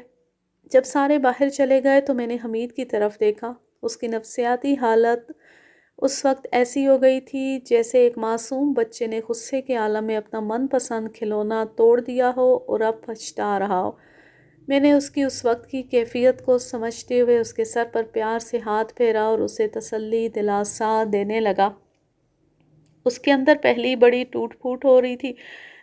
جب سارے باہر چلے گئے تو میں نے حمید کی طرف دیکھا۔ اس کی نفسیاتی حالت اس وقت ایسی ہو گئی تھی جیسے ایک معصوم بچے نے غصے کے عالم میں اپنا من پسند کھلونا توڑ دیا ہو اور اب پچھتا رہا ہو۔ میں نے اس کی اس وقت کی کیفیت کو سمجھتے ہوئے اس کے سر پر پیار سے ہاتھ پھیرا اور اسے تسلی دلاسا دینے لگا۔ اس کے اندر پہلی بڑی ٹوٹ پھوٹ ہو رہی تھی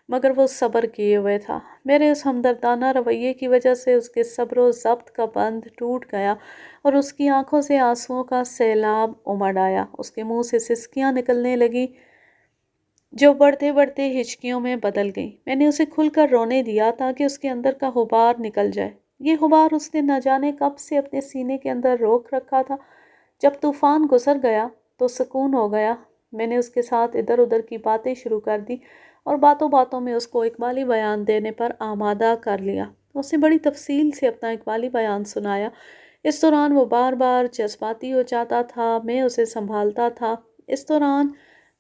مگر وہ صبر کیے ہوئے تھا۔ میرے اس ہمدردانہ رویے کی وجہ سے اس کے صبر و ضبط کا بند ٹوٹ گیا اور اس کی آنکھوں سے آنسوؤں کا سیلاب امڑ آیا۔ اس کے منہ سے سسکیاں نکلنے لگیں جو بڑھتے بڑھتے ہچکیوں میں بدل گئیں۔ میں نے اسے کھل کر رونے دیا تاکہ اس کے اندر کا غبار نکل جائے۔ یہ غبار اس نے نہ جانے کب سے اپنے سینے کے اندر روک رکھا تھا۔ جب طوفان گزر گیا تو سکون ہو گیا۔ میں نے اس کے ساتھ ادھر ادھر کی باتیں شروع کر دی اور باتوں باتوں میں اس کو اقبالی بیان دینے پر آمادہ کر لیا۔ اس نے بڑی تفصیل سے اپنا اقبالی بیان سنایا۔ اس دوران وہ بار بار جذباتی ہو جاتا تھا۔ میں اسے سنبھالتا تھا۔ اس دوران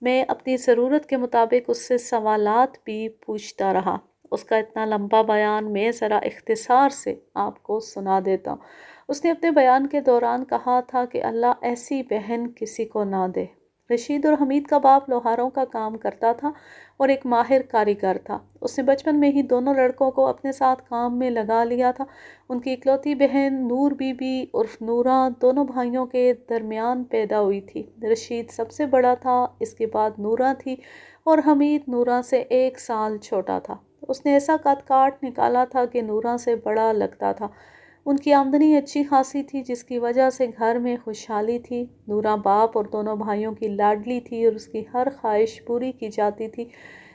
میں اپنی ضرورت کے مطابق اس سے سوالات بھی پوچھتا رہا۔ اس کا اتنا لمبا بیان میں ذرا اختصار سے آپ کو سنا دیتا ہوں۔ اس نے اپنے بیان کے دوران کہا تھا کہ اللہ ایسی بہن کسی کو نہ دے۔ رشید اور حمید کا باپ لوہاروں کا کام کرتا تھا اور ایک ماہر کاریگر تھا۔ اس نے بچپن میں ہی دونوں لڑکوں کو اپنے ساتھ کام میں لگا لیا تھا۔ ان کی اکلوتی بہن نور بی بی عرف نورہ دونوں بھائیوں کے درمیان پیدا ہوئی تھی۔ رشید سب سے بڑا تھا، اس کے بعد نورہ تھی اور حمید نورہ سے 1 سال چھوٹا تھا۔ اس نے ایسا قد کاٹ نکالا تھا کہ نورہ سے بڑا لگتا تھا۔ ان کی آمدنی اچھی خاصی تھی جس کی وجہ سے گھر میں خوشحالی تھی۔ نورہ باپ اور دونوں بھائیوں کی لاڈلی تھی اور اس کی ہر خواہش پوری کی جاتی تھی۔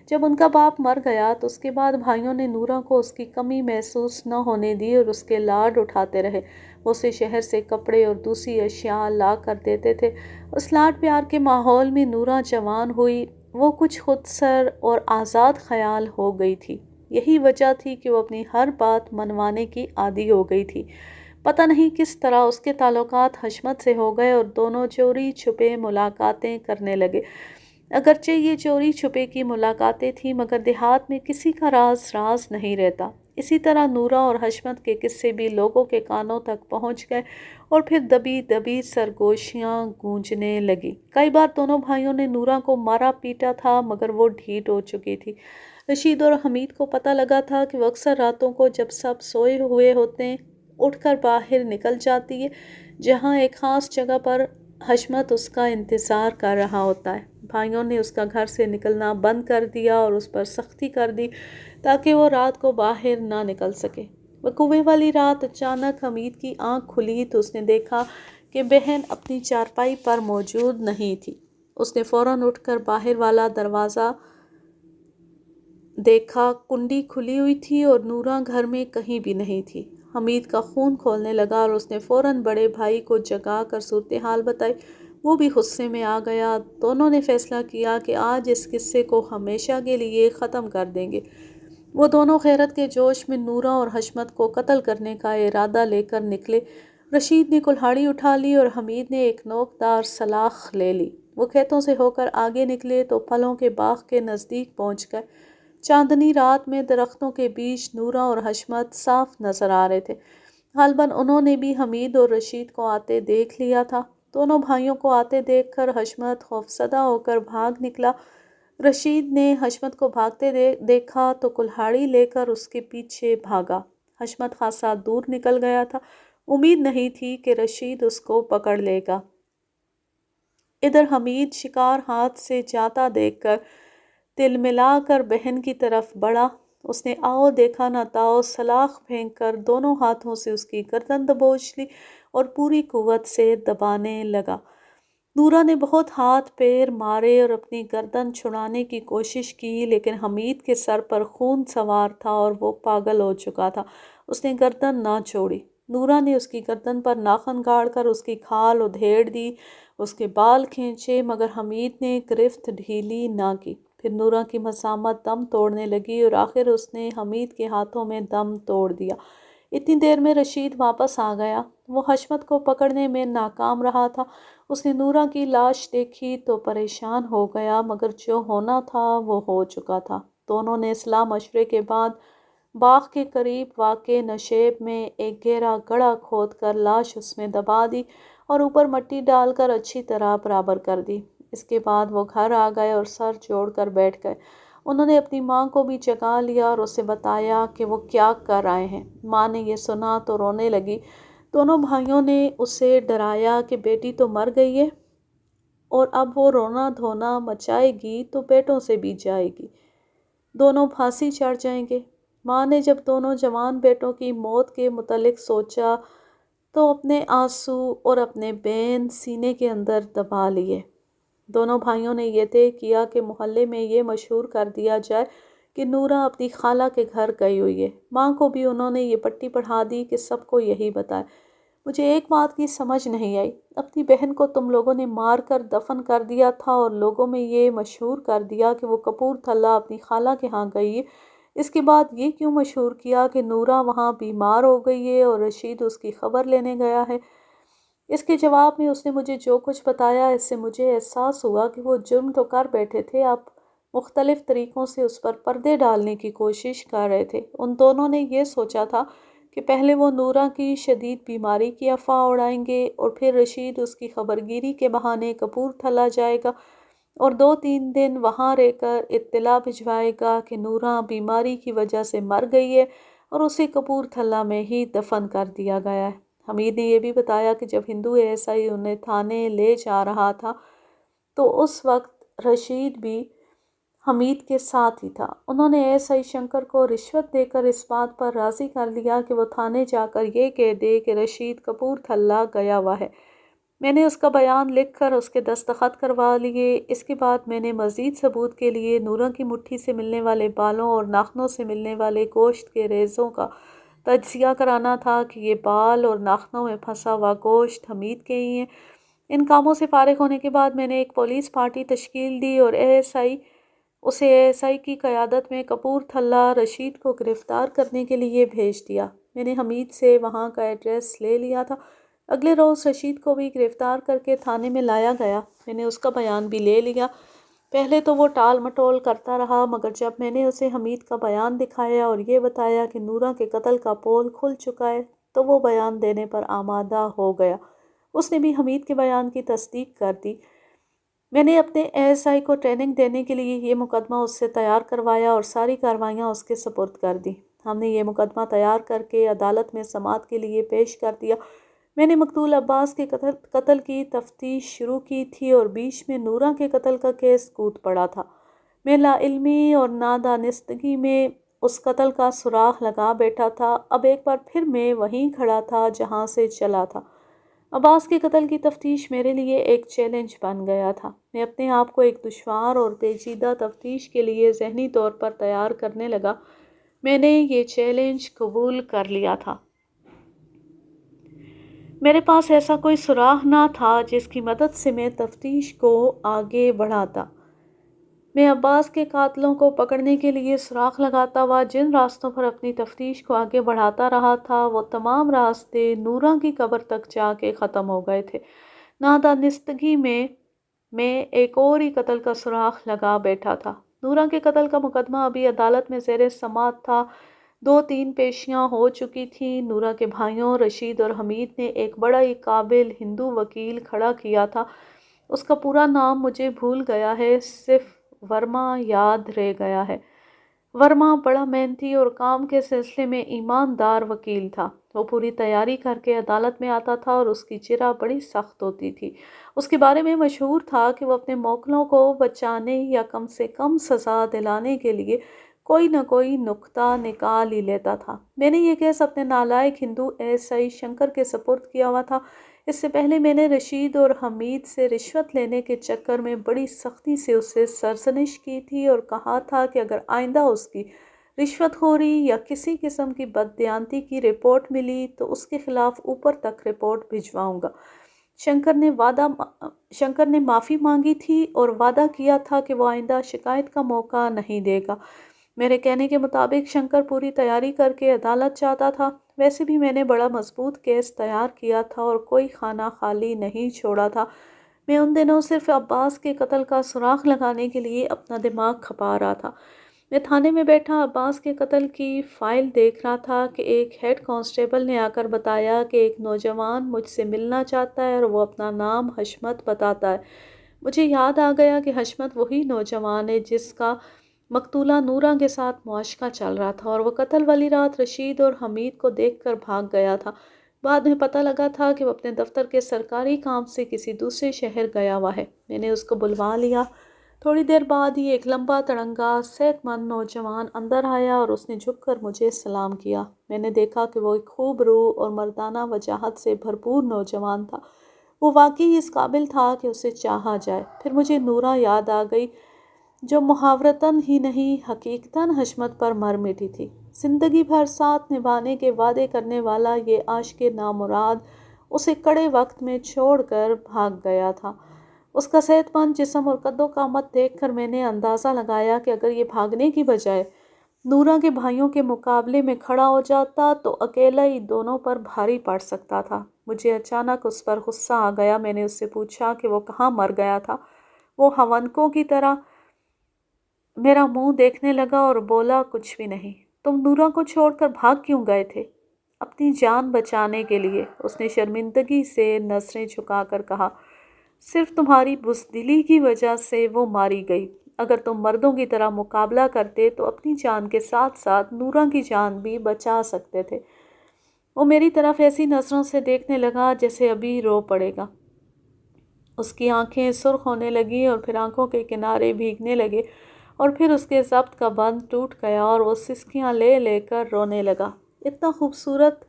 جب ان کا باپ مر گیا تو اس کے بعد بھائیوں نے نورہ کو اس کی کمی محسوس نہ ہونے دی اور اس کے لاڈ اٹھاتے رہے۔ وہ اسے شہر سے کپڑے اور دوسری اشیاء لا کر دیتے تھے۔ اس لاڈ پیار کے ماحول میں نورہ جوان ہوئی۔ وہ کچھ خود سر اور آزاد خیال ہو گئی تھی۔ یہی وجہ تھی کہ وہ اپنی ہر بات منوانے کی عادی ہو گئی تھی۔ پتہ نہیں کس طرح اس کے تعلقات حشمت سے ہو گئے اور دونوں چوری چھپے ملاقاتیں کرنے لگے۔ اگرچہ یہ چوری چھپے کی ملاقاتیں تھیں مگر دیہات میں کسی کا راز نہیں رہتا۔ اسی طرح نورہ اور حشمت کے قصے بھی لوگوں کے کانوں تک پہنچ گئے اور پھر دبی دبی سرگوشیاں گونجنے لگی۔ کئی بار دونوں بھائیوں نے نورہ کو مارا پیٹا تھا مگر وہ ڈھیٹ ہو چکی تھی۔ رشید اور حمید کو پتہ لگا تھا کہ وہ اکثر راتوں کو جب سب سوئے ہوئے ہوتے ہیں اٹھ کر باہر نکل جاتی ہے جہاں ایک خاص جگہ پر حشمت اس کا انتظار کر رہا ہوتا ہے۔ بھائیوں نے اس کا گھر سے نکلنا بند کر دیا اور اس پر سختی کر دی تاکہ وہ رات کو باہر نہ نکل سکے۔ وقوعے والی رات اچانک حمید کی آنکھ کھلی تو اس نے دیکھا کہ بہن اپنی چارپائی پر موجود نہیں تھی۔ اس نے فوراً اٹھ کر باہر والا دروازہ دیکھا، کنڈی کھلی ہوئی تھی اور نورہ گھر میں کہیں بھی نہیں تھی۔ حمید کا خون کھولنے لگا اور اس نے فوراً بڑے بھائی کو جگا کر صورتحال بتائی۔ وہ بھی غصے میں آ گیا۔ دونوں نے فیصلہ کیا کہ آج اس قصے کو ہمیشہ کے لیے ختم کر دیں گے۔ وہ دونوں غیرت کے جوش میں نورہ اور حشمت کو قتل کرنے کا ارادہ لے کر نکلے۔ رشید نے کلہاڑی اٹھا لی اور حمید نے ایک نوکدار سلاخ لے لی۔ وہ کھیتوں سے ہو کر آگے نکلے تو پھلوں کے باغ کے نزدیک پہنچ گئے۔ چاندنی رات میں درختوں کے بیچ نورہ اور حشمت صاف نظر آ رہے تھے۔ غالباً انہوں نے بھی حمید اور رشید کو آتے دیکھ لیا تھا۔ دونوں بھائیوں کو آتے دیکھ کر حشمت خوفزدہ ہو کر بھاگ نکلا۔ رشید نے حشمت کو بھاگتے دیکھا تو کلہاڑی لے کر اس کے پیچھے بھاگا۔ حشمت خاصا دور نکل گیا تھا۔ امید نہیں تھی کہ رشید اس کو پکڑ لے گا۔ ادھر حمید شکار ہاتھ سے جاتا دیکھ کر تل ملا کر بہن کی طرف بڑھا۔ اس نے آؤ دیکھا نہ تاؤ سلاخ پھینک کر دونوں ہاتھوں سے اس کی گردن دبوچ لی اور پوری قوت سے دبانے لگا۔ نورہ نے بہت ہاتھ پیر مارے اور اپنی گردن چھڑانے کی کوشش کی لیکن حمید کے سر پر خون سوار تھا اور وہ پاگل ہو چکا تھا۔ اس نے گردن نہ چھوڑی۔ نورہ نے اس کی گردن پر ناخن گاڑ کر اس کی کھال ادھیڑ دی، اس کے بال کھینچے مگر حمید نے گرفت ڈھیلی نہ کی۔ پھر نورہ کی مزاحمت دم توڑنے لگی اور آخر اس نے حمید کے ہاتھوں میں دم توڑ دیا۔ اتنی دیر میں رشید واپس آ گیا۔ وہ حشمت کو پکڑنے میں ناکام رہا تھا۔ اس نے نورہ کی لاش دیکھی تو پریشان ہو گیا مگر جو ہونا تھا وہ ہو چکا تھا۔ دونوں نے صلاح مشورے کے بعد باغ کے قریب واقع نشیب میں ایک گہرا گڑھا کھود کر لاش اس میں دبا دی اور اوپر مٹی ڈال کر اچھی طرح برابر کر دی۔ اس کے بعد وہ گھر آ گئے اور سر جوڑ کر بیٹھ گئے۔ انہوں نے اپنی ماں کو بھی جگا لیا اور اسے بتایا کہ وہ کیا کر آئے ہیں۔ ماں نے یہ سنا تو رونے لگی۔ دونوں بھائیوں نے اسے ڈرایا کہ بیٹی تو مر گئی ہے اور اب وہ رونا دھونا مچائے گی تو بیٹوں سے بھی جائے گی، دونوں پھانسی چڑھ جائیں گے۔ ماں نے جب دونوں جوان بیٹوں کی موت کے متعلق سوچا تو اپنے آنسو اور اپنے بین سینے کے اندر دبا لیے۔ دونوں بھائیوں نے یہ طے کیا کہ محلے میں یہ مشہور کر دیا جائے کہ نورہ اپنی خالہ کے گھر گئی ہوئی ہے۔ ماں کو بھی انہوں نے یہ پٹی پڑھا دی کہ سب کو یہی بتائے۔ مجھے ایک بات کی سمجھ نہیں آئی، اپنی بہن کو تم لوگوں نے مار کر دفن کر دیا تھا اور لوگوں میں یہ مشہور کر دیا کہ وہ کپور تھلہ اپنی خالہ کے ہاں گئی ہے، اس کے بعد یہ کیوں مشہور کیا کہ نورہ وہاں بیمار ہو گئی ہے اور رشید اس کی خبر لینے گیا ہے؟ اس کے جواب میں اس نے مجھے جو کچھ بتایا اس سے مجھے احساس ہوا کہ وہ جرم تو کر بیٹھے تھے، آپ مختلف طریقوں سے اس پر پردے ڈالنے کی کوشش کر رہے تھے۔ ان دونوں نے یہ سوچا تھا کہ پہلے وہ نورہ کی شدید بیماری کی افواہ اڑائیں گے اور پھر رشید اس کی خبرگیری کے بہانے کپور تھلہ جائے گا اور 2-3 دن وہاں رہ کر اطلاع بھجوائے گا کہ نورہ بیماری کی وجہ سے مر گئی ہے اور اسے کپور تھلہ میں ہی دفن کر دیا گیا ہے۔ حمید نے یہ بھی بتایا کہ جب ہندو ایسائی انہیں تھانے لے جا رہا تھا تو اس وقت رشید بھی حمید کے ساتھ ہی تھا۔ انہوں نے ایس آئی شنکر کو رشوت دے کر اس بات پر راضی کر لیا کہ وہ تھانے جا کر یہ کہہ دے کہ رشید کپورتھلہ گیا ہوا ہے۔ میں نے اس کا بیان لکھ کر اس کے دستخط کروا لیے۔ اس کے بعد میں نے مزید ثبوت کے لیے نورہ کی مٹھی سے ملنے والے بالوں اور ناخنوں سے ملنے والے گوشت کے ریزوں کا تجزیہ کرانا تھا کہ یہ بال اور ناخنوں میں پھنسا ہوا گوشت حمید کے ہی ہیں۔ ان کاموں سے فارغ ہونے کے بعد میں نے ایک پولیس پارٹی تشکیل دی اور اسے اے ایس آئی کی قیادت میں کپورتھلہ رشید کو گرفتار کرنے کے لیے بھیج دیا۔ میں نے حمید سے وہاں کا ایڈریس لے لیا تھا۔ اگلے روز رشید کو بھی گرفتار کر کے تھانے میں لایا گیا۔ میں نے اس کا بیان بھی لے لیا۔ پہلے تو وہ ٹال مٹول کرتا رہا، مگر جب میں نے اسے حمید کا بیان دکھایا اور یہ بتایا کہ نورہ کے قتل کا پول کھل چکا ہے تو وہ بیان دینے پر آمادہ ہو گیا۔ اس نے بھی حمید کے بیان کی تصدیق کر دی۔ میں نے اپنے اے ایس آئی کو ٹریننگ دینے کے لیے یہ مقدمہ اس سے تیار کروایا اور ساری کارروائیاں اس کے سپرد کر دی۔ ہم نے یہ مقدمہ تیار کر کے عدالت میں سماعت کے لیے پیش کر دیا۔ میں نے مقتول عباس کے قتل کی تفتیش شروع کی تھی اور بیچ میں نورہ کے قتل کا کیس کود پڑا تھا۔ میں لا علمی اور نادانستگی میں اس قتل کا سراغ لگا بیٹھا تھا۔ اب ایک بار پھر میں وہیں کھڑا تھا جہاں سے چلا تھا۔ عباس کے قتل کی تفتیش میرے لیے ایک چیلنج بن گیا تھا۔ میں اپنے آپ کو ایک دشوار اور پیچیدہ تفتیش کے لیے ذہنی طور پر تیار کرنے لگا۔ میں نے یہ چیلنج قبول کر لیا تھا۔ میرے پاس ایسا کوئی سراغ نہ تھا جس کی مدد سے میں تفتیش کو آگے بڑھاتا۔ میں عباس کے قاتلوں کو پکڑنے کے لیے سراغ لگاتا ہوا جن راستوں پر اپنی تفتیش کو آگے بڑھاتا رہا تھا وہ تمام راستے نورہ کی قبر تک جا کے ختم ہو گئے تھے۔ نادانستگی میں ایک اور ہی قتل کا سراغ لگا بیٹھا تھا۔ نورہ کے قتل کا مقدمہ ابھی عدالت میں زیر سماعت تھا۔ 2-3 پیشیاں ہو چکی تھیں۔ نورہ کے بھائیوں رشید اور حمید نے ایک بڑا ہی قابل ہندو وکیل کھڑا کیا تھا۔ اس کا پورا نام مجھے بھول گیا ہے، صرف ورما یاد رہ گیا ہے۔ ورما بڑا محنتی اور کام کے سلسلے میں ایماندار وکیل تھا۔ وہ پوری تیاری کر کے عدالت میں آتا تھا اور اس کی جرح بڑی سخت ہوتی تھی۔ اس کے بارے میں مشہور تھا کہ وہ اپنے موکلوں کو بچانے یا کم سے کم سزا دلانے کے لیے کوئی نہ کوئی نکتہ نکال ہی لیتا تھا۔ میں نے یہ کیس اپنے نالائق ہندو ایس آئی شنکر کے سپرد کیا ہوا تھا۔ اس سے پہلے میں نے رشید اور حمید سے رشوت لینے کے چکر میں بڑی سختی سے اس سے سرزنش کی تھی اور کہا تھا کہ اگر آئندہ اس کی رشوت خوری یا کسی قسم کی بددیانتی کی رپورٹ ملی تو اس کے خلاف اوپر تک رپورٹ بھجواؤں گا۔ شنکر نے معافی مانگی تھی اور وعدہ کیا تھا کہ وہ آئندہ شکایت کا موقع نہیں دے گا۔ میرے کہنے کے مطابق شنکر پوری تیاری کر کے عدالت جاتا تھا۔ ویسے بھی میں نے بڑا مضبوط کیس تیار کیا تھا اور کوئی خانہ خالی نہیں چھوڑا تھا۔ میں ان دنوں صرف عباس کے قتل کا سراغ لگانے کے لیے اپنا دماغ کھپا رہا تھا۔ میں تھانے میں بیٹھا عباس کے قتل کی فائل دیکھ رہا تھا کہ ایک ہیڈ کانسٹیبل نے آ کر بتایا کہ ایک نوجوان مجھ سے ملنا چاہتا ہے اور وہ اپنا نام حشمت بتاتا ہے۔ مجھے یاد آ گیا کہ حشمت وہی نوجوان ہے جس کا مقتولہ نورہ کے ساتھ معاشقہ چل رہا تھا اور وہ قتل والی رات رشید اور حمید کو دیکھ کر بھاگ گیا تھا۔ بعد میں پتہ لگا تھا کہ وہ اپنے دفتر کے سرکاری کام سے کسی دوسرے شہر گیا ہوا ہے۔ میں نے اس کو بلوا لیا۔ تھوڑی دیر بعد ہی ایک لمبا تڑنگا صحت مند نوجوان اندر آیا اور اس نے جھک کر مجھے سلام کیا۔ میں نے دیکھا کہ وہ ایک خوب روح اور مردانہ وجاہت سے بھرپور نوجوان تھا۔ وہ واقعی اس قابل تھا کہ اسے چاہا جائے۔ پھر مجھے نورہ یاد آ گئی جو محاورتاً ہی نہیں حقیقتاً حشمت پر مر مٹی تھی۔ زندگی بھر ساتھ نبھانے کے وعدے کرنے والا یہ عاشق نامراد اسے کڑے وقت میں چھوڑ کر بھاگ گیا تھا۔ اس کا صحت مند جسم اور قد و قامت دیکھ کر میں نے اندازہ لگایا کہ اگر یہ بھاگنے کی بجائے نورہ کے بھائیوں کے مقابلے میں کھڑا ہو جاتا تو اکیلا ہی دونوں پر بھاری پڑ سکتا تھا۔ مجھے اچانک اس پر غصہ آ گیا۔ میں نے اس سے پوچھا کہ وہ کہاں مر گیا تھا۔ وہ ہونکوں کی طرح میرا منہ دیکھنے لگا اور بولا، کچھ بھی نہیں۔ تم نورہ کو چھوڑ کر بھاگ کیوں گئے تھے؟ اپنی جان بچانے کے لیے، اس نے شرمندگی سے نظریں جھکا کر کہا۔ صرف تمہاری بزدلی کی وجہ سے وہ ماری گئی۔ اگر تم مردوں کی طرح مقابلہ کرتے تو اپنی جان کے ساتھ ساتھ نورہ کی جان بھی بچا سکتے تھے۔ وہ میری طرف ایسی نظروں سے دیکھنے لگا جیسے ابھی رو پڑے گا۔ اس کی آنکھیں سرخ ہونے لگیں اور پھر آنکھوں کے کنارے بھیگنے لگے اور پھر اس کے ضبط کا بند ٹوٹ گیا اور وہ سسکیاں لے لے کر رونے لگا۔ اتنا خوبصورت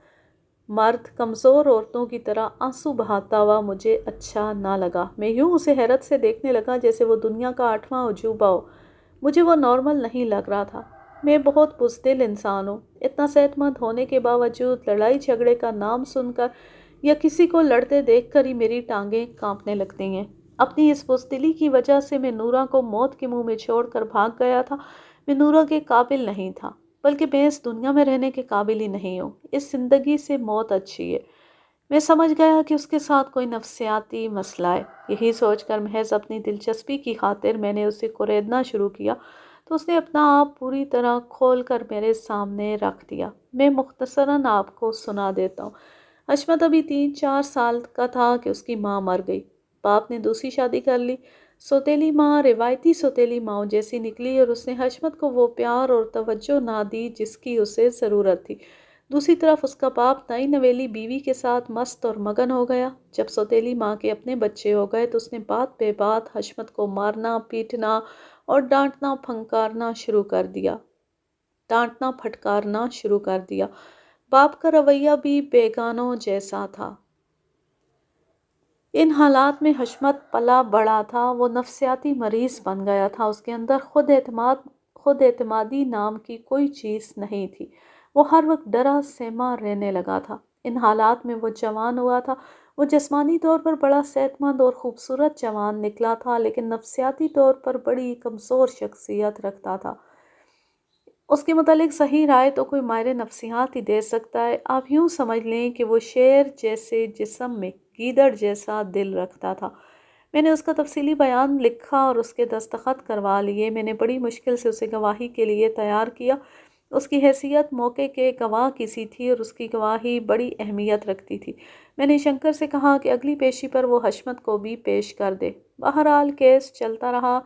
مرد کمزور عورتوں کی طرح آنسو بہاتا ہوا مجھے اچھا نہ لگا۔ میں یوں اسے حیرت سے دیکھنے لگا جیسے وہ دنیا کا 8واں عجوبہ ہو۔ مجھے وہ نارمل نہیں لگ رہا تھا۔ میں بہت بزدل انسان ہوں۔ اتنا صحت مند ہونے کے باوجود لڑائی جھگڑے کا نام سن کر یا کسی کو لڑتے دیکھ کر ہی میری ٹانگیں کانپنے لگتی ہیں۔ اپنی اس بزدلی کی وجہ سے میں نورا کو موت کے منہ میں چھوڑ کر بھاگ گیا تھا۔ میں نورا کے قابل نہیں تھا، بلکہ میں اس دنیا میں رہنے کے قابل ہی نہیں ہوں۔ اس زندگی سے موت اچھی ہے۔ میں سمجھ گیا کہ اس کے ساتھ کوئی نفسیاتی مسئلہ ہے۔ یہی سوچ کر محض اپنی دلچسپی کی خاطر میں نے اسے کوریدنا شروع کیا تو اس نے اپنا آپ پوری طرح کھول کر میرے سامنے رکھ دیا۔ میں مختصراً آپ کو سنا دیتا ہوں۔ حشمت ابھی 3-4 سال کا تھا کہ اس کی ماں مر گئی۔ باپ نے دوسری شادی کر لی۔ سوتیلی ماں روایتی سوتیلی ماں جیسی نکلی اور اس نے حشمت کو وہ پیار اور توجہ نہ دی جس کی اسے ضرورت تھی۔ دوسری طرف اس کا باپ نئی نویلی بیوی کے ساتھ مست اور مگن ہو گیا۔ جب سوتیلی ماں کے اپنے بچے ہو گئے تو اس نے بات بے بات حشمت کو مارنا، پیٹنا اور ڈانٹنا پھٹکارنا شروع کر دیا۔ باپ کا رویہ بھی بیگانوں جیسا تھا۔ ان حالات میں حشمت پلا بڑا تھا۔ وہ نفسیاتی مریض بن گیا تھا۔ اس کے اندر خود اعتمادی نام کی کوئی چیز نہیں تھی۔ وہ ہر وقت ڈرا سہما رہنے لگا تھا۔ ان حالات میں وہ جوان ہوا تھا۔ وہ جسمانی طور پر بڑا صحت مند اور خوبصورت جوان نکلا تھا، لیکن نفسیاتی طور پر بڑی کمزور شخصیت رکھتا تھا۔ اس کے متعلق صحیح رائے تو کوئی ماہر نفسیات ہی دے سکتا ہے۔ آپ یوں سمجھ لیں کہ وہ شیر جیسے جسم میں گیدڑ جیسا دل رکھتا تھا۔ میں نے اس کا تفصیلی بیان لکھا اور اس کے دستخط کروا لیے۔ میں نے بڑی مشکل سے اسے گواہی کے لیے تیار کیا۔ اس کی حیثیت موقع کے گواہ کی سی تھی اور اس کی گواہی بڑی اہمیت رکھتی تھی۔ میں نے شنکر سے کہا کہ اگلی پیشی پر وہ حشمت کو بھی پیش کر دے۔ بہرحال کیس چلتا رہا۔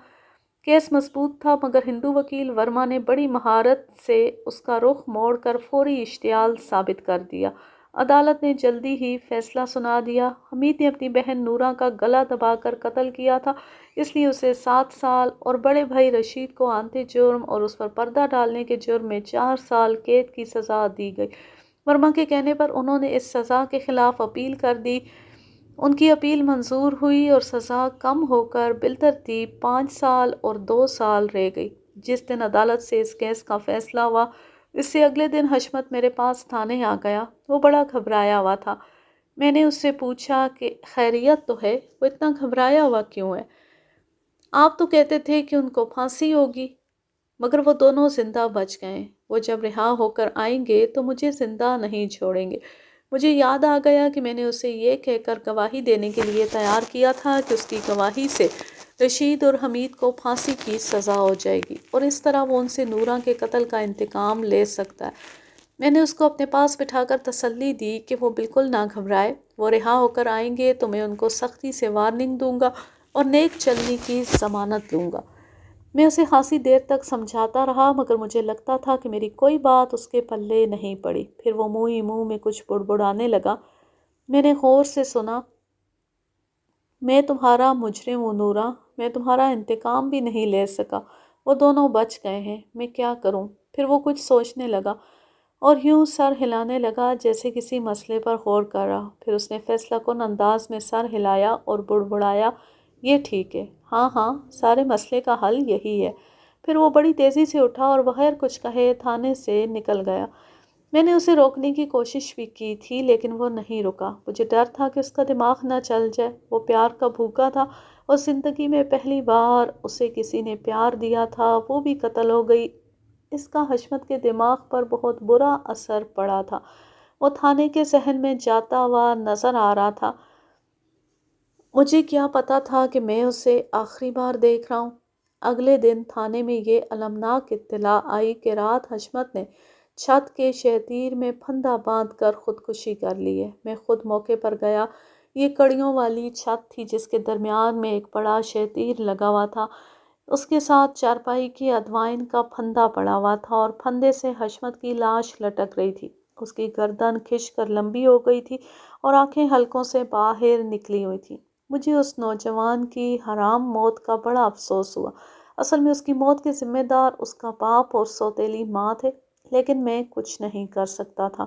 کیس مضبوط تھا، مگر ہندو وکیل ورما نے بڑی مہارت سے اس کا رخ موڑ کر فوری اشتعال ثابت کر دیا۔ عدالت نے جلدی ہی فیصلہ سنا دیا۔ حمید نے اپنی بہن نورا کا گلا دبا کر قتل کیا تھا، اس لیے اسے 7 سال اور بڑے بھائی رشید کو آنتے جرم اور اس پر پردہ ڈالنے کے جرم میں 4 سال قید کی سزا دی گئی۔ ورما کے کہنے پر انہوں نے اس سزا کے خلاف اپیل کر دی۔ ان کی اپیل منظور ہوئی اور سزا کم ہو کر بالترتیب 5 سال اور 2 سال رہ گئی۔ جس دن عدالت سے اس کیس کا فیصلہ ہوا، اس سے اگلے دن حشمت میرے پاس تھانے آ گیا۔ وہ بڑا گھبرایا ہوا تھا۔ میں نے اس سے پوچھا کہ خیریت تو ہے، وہ اتنا گھبرایا ہوا کیوں ہے؟ آپ تو کہتے تھے کہ ان کو پھانسی ہوگی، مگر وہ دونوں زندہ بچ گئے۔ وہ جب رہا ہو کر آئیں گے تو مجھے زندہ نہیں چھوڑیں گے۔ مجھے یاد آ گیا کہ میں نے اسے یہ کہہ کر گواہی دینے کے لیے تیار کیا تھا کہ اس کی گواہی سے رشید اور حمید کو پھانسی کی سزا ہو جائے گی اور اس طرح وہ ان سے نورا کے قتل کا انتقام لے سکتا ہے۔ میں نے اس کو اپنے پاس بٹھا کر تسلی دی کہ وہ بالکل نہ گھبرائے۔ وہ رہا ہو کر آئیں گے تو میں ان کو سختی سے وارننگ دوں گا اور نیک چلنے کی ضمانت دوں گا۔ میں اسے خاصی دیر تک سمجھاتا رہا، مگر مجھے لگتا تھا کہ میری کوئی بات اس کے پلے نہیں پڑی۔ پھر وہ منہ ہی منہ میں کچھ بڑبڑانے لگا۔ میں نے غور سے سنا۔ میں تمہارا مجرم ہوں نورا، میں تمہارا انتقام بھی نہیں لے سکا۔ وہ دونوں بچ گئے ہیں، میں کیا کروں؟ پھر وہ کچھ سوچنے لگا اور یوں سر ہلانے لگا جیسے کسی مسئلے پر غور کر رہا۔ پھر اس نے فیصلہ کن انداز میں سر ہلایا اور بڑبڑایا، یہ ٹھیک ہے، ہاں ہاں، سارے مسئلے کا حل یہی ہے۔ پھر وہ بڑی تیزی سے اٹھا اور بغیر کچھ کہے تھانے سے نکل گیا۔ میں نے اسے روکنے کی کوشش بھی کی تھی، لیکن وہ نہیں رکا۔ مجھے ڈر تھا کہ اس کا دماغ نہ چل جائے۔ وہ پیار کا بھوکا تھا اور زندگی میں پہلی بار اسے کسی نے پیار دیا تھا، وہ بھی قتل ہو گئی۔ اس کا حشمت کے دماغ پر بہت برا اثر پڑا تھا۔ وہ تھانے کے صحن میں جاتا ہوا نظر آ رہا تھا۔ مجھے کیا پتا تھا کہ میں اسے آخری بار دیکھ رہا ہوں۔ اگلے دن تھانے میں یہ المناک اطلاع آئی کہ رات حشمت نے چھت کے شیطیر میں پھندا باندھ کر خودکشی کر لی ہے۔ میں خود موقع پر گیا۔ یہ کڑیوں والی چھت تھی جس کے درمیان میں ایک بڑا شیطیر لگا ہوا تھا۔ اس کے ساتھ چارپائی کی ادوائن کا پھندا پڑا ہوا تھا اور پھندے سے حشمت کی لاش لٹک رہی تھی۔ اس کی گردن کھنچ کر لمبی ہو گئی تھی اور آنکھیں حلقوں سے باہر نکلی ہوئی تھیں۔ مجھے اس نوجوان کی حرام موت کا بڑا افسوس ہوا۔ اصل میں اس کی موت کے ذمہ دار اس کا باپ اور سوتیلی ماں تھے، لیکن میں کچھ نہیں کر سکتا تھا۔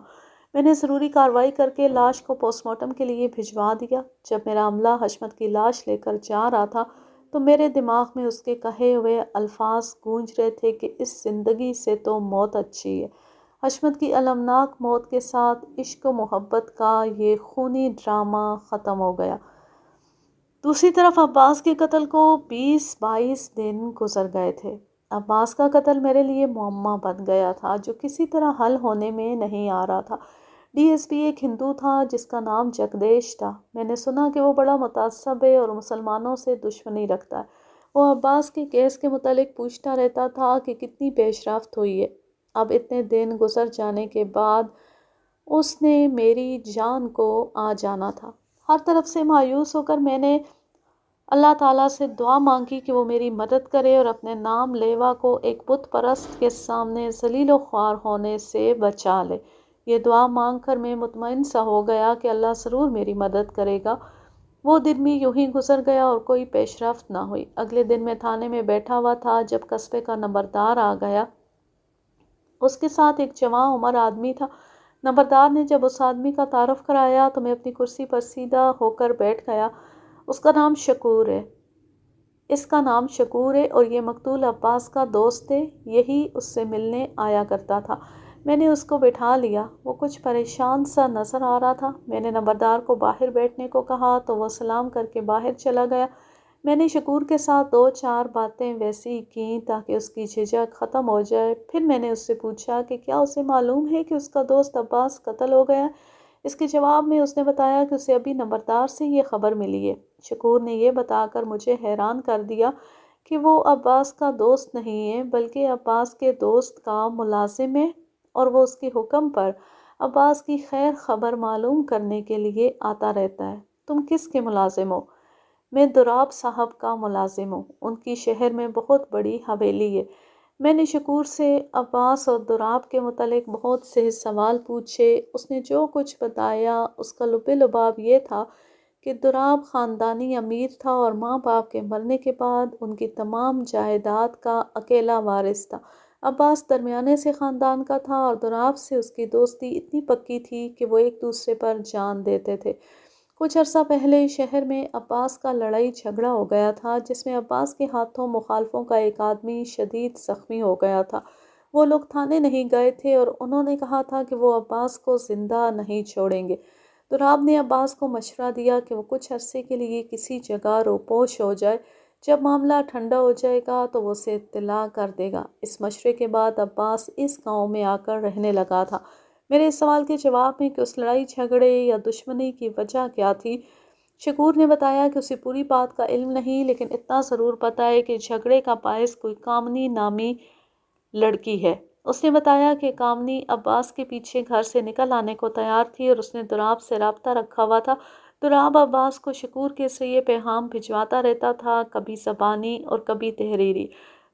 میں نے ضروری کارروائی کر کے لاش کو پوسٹ مارٹم کے لیے بھجوا دیا۔ جب میرا عملہ حشمت کی لاش لے کر جا رہا تھا تو میرے دماغ میں اس کے کہے ہوئے الفاظ گونج رہے تھے کہ اس زندگی سے تو موت اچھی ہے۔ حشمت کی المناک موت کے ساتھ عشق و محبت کا یہ خونی ڈرامہ ختم ہو گیا۔ دوسری طرف عباس کے قتل کو 20-22 دن گزر گئے تھے۔ عباس کا قتل میرے لیے معمہ بن گیا تھا جو کسی طرح حل ہونے میں نہیں آ رہا تھا۔ ڈی ایس پی ایک ہندو تھا جس کا نام جگدیش تھا۔ میں نے سنا کہ وہ بڑا متعصب ہے اور مسلمانوں سے دشمنی رکھتا ہے۔ وہ عباس کے کیس کے متعلق پوچھتا رہتا تھا کہ کتنی پیش رفت ہوئی ہے۔ اب اتنے دن گزر جانے کے بعد اس نے میری جان کو آ جانا تھا۔ ہر طرف سے مایوس ہو کر میں نے اللہ تعالیٰ سے دعا مانگی کہ وہ میری مدد کرے اور اپنے نام لیوا کو ایک بت پرست کے سامنے ذلیل و خوار ہونے سے بچا لے۔ یہ دعا مانگ کر میں مطمئن سا ہو گیا کہ اللہ ضرور میری مدد کرے گا۔ وہ دن بھی یوں ہی گزر گیا اور کوئی پیش رفت نہ ہوئی۔ اگلے دن میں تھانے میں بیٹھا ہوا تھا جب قصبے کا نمبردار آ گیا۔ اس کے ساتھ ایک جوان عمر آدمی تھا۔ نمبردار نے جب اس آدمی کا تعارف کرایا تو میں اپنی کرسی پر سیدھا ہو کر بیٹھ گیا۔ اس کا نام شکور ہے اور یہ مقتول عباس کا دوست ہے، یہی اس سے ملنے آیا کرتا تھا۔ میں نے اس کو بٹھا لیا۔ وہ کچھ پریشان سا نظر آ رہا تھا۔ میں نے نمبردار کو باہر بیٹھنے کو کہا تو وہ سلام کر کے باہر چلا گیا۔ میں نے شکور کے ساتھ 2-4 باتیں ویسی کیں تاکہ اس کی جھجک ختم ہو جائے۔ پھر میں نے اس سے پوچھا کہ کیا اسے معلوم ہے کہ اس کا دوست عباس قتل ہو گیا؟ اس کے جواب میں اس نے بتایا کہ اسے ابھی نمبردار سے یہ خبر ملی ہے۔ شکور نے یہ بتا کر مجھے حیران کر دیا کہ وہ عباس کا دوست نہیں ہے بلکہ عباس کے دوست کا ملازم ہے اور وہ اس کے حکم پر عباس کی خیر خبر معلوم کرنے کے لیے آتا رہتا ہے۔ تم کس کے ملازم ہو؟ میں دراب صاحب کا ملازم ہوں۔ ان کی شہر میں بہت بڑی حویلی ہے۔ میں نے شکور سے عباس اور دراب کے متعلق بہت سے سوال پوچھے۔ اس نے جو کچھ بتایا اس کا لب لباب یہ تھا کہ دراب خاندانی امیر تھا اور ماں باپ کے مرنے کے بعد ان کی تمام جائیداد کا اکیلا وارث تھا۔ عباس درمیانے سے خاندان کا تھا اور دراب سے اس کی دوستی اتنی پکی تھی کہ وہ ایک دوسرے پر جان دیتے تھے۔ کچھ عرصہ پہلے شہر میں عباس کا لڑائی جھگڑا ہو گیا تھا جس میں عباس کے ہاتھوں مخالفوں کا ایک آدمی شدید زخمی ہو گیا تھا۔ وہ لوگ تھانے نہیں گئے تھے اور انہوں نے کہا تھا کہ وہ عباس کو زندہ نہیں چھوڑیں گے۔ دراب نے عباس کو مشورہ دیا کہ وہ کچھ عرصے کے لیے کسی جگہ روپوش ہو جائے۔ جب معاملہ ٹھنڈا ہو جائے گا تو وہ اسے اطلاع کر دے گا۔ اس مشورے کے بعد عباس اس گاؤں میں آ کر رہنے لگا تھا۔ میرے اس سوال کے جواب میں کہ اس لڑائی جھگڑے یا دشمنی کی وجہ کیا تھی، شکور نے بتایا کہ اسے پوری بات کا علم نہیں، لیکن اتنا ضرور پتہ ہے کہ جھگڑے کا باعث کوئی کامنی نامی لڑکی ہے۔ اس نے بتایا کہ کامنی عباس کے پیچھے گھر سے نکل آنے کو تیار تھی اور اس نے دراب سے رابطہ رکھا ہوا تھا۔ دراب عباس کو شکور کے ذریعے پیغام بھجواتا رہتا تھا، کبھی زبانی اور کبھی تحریری۔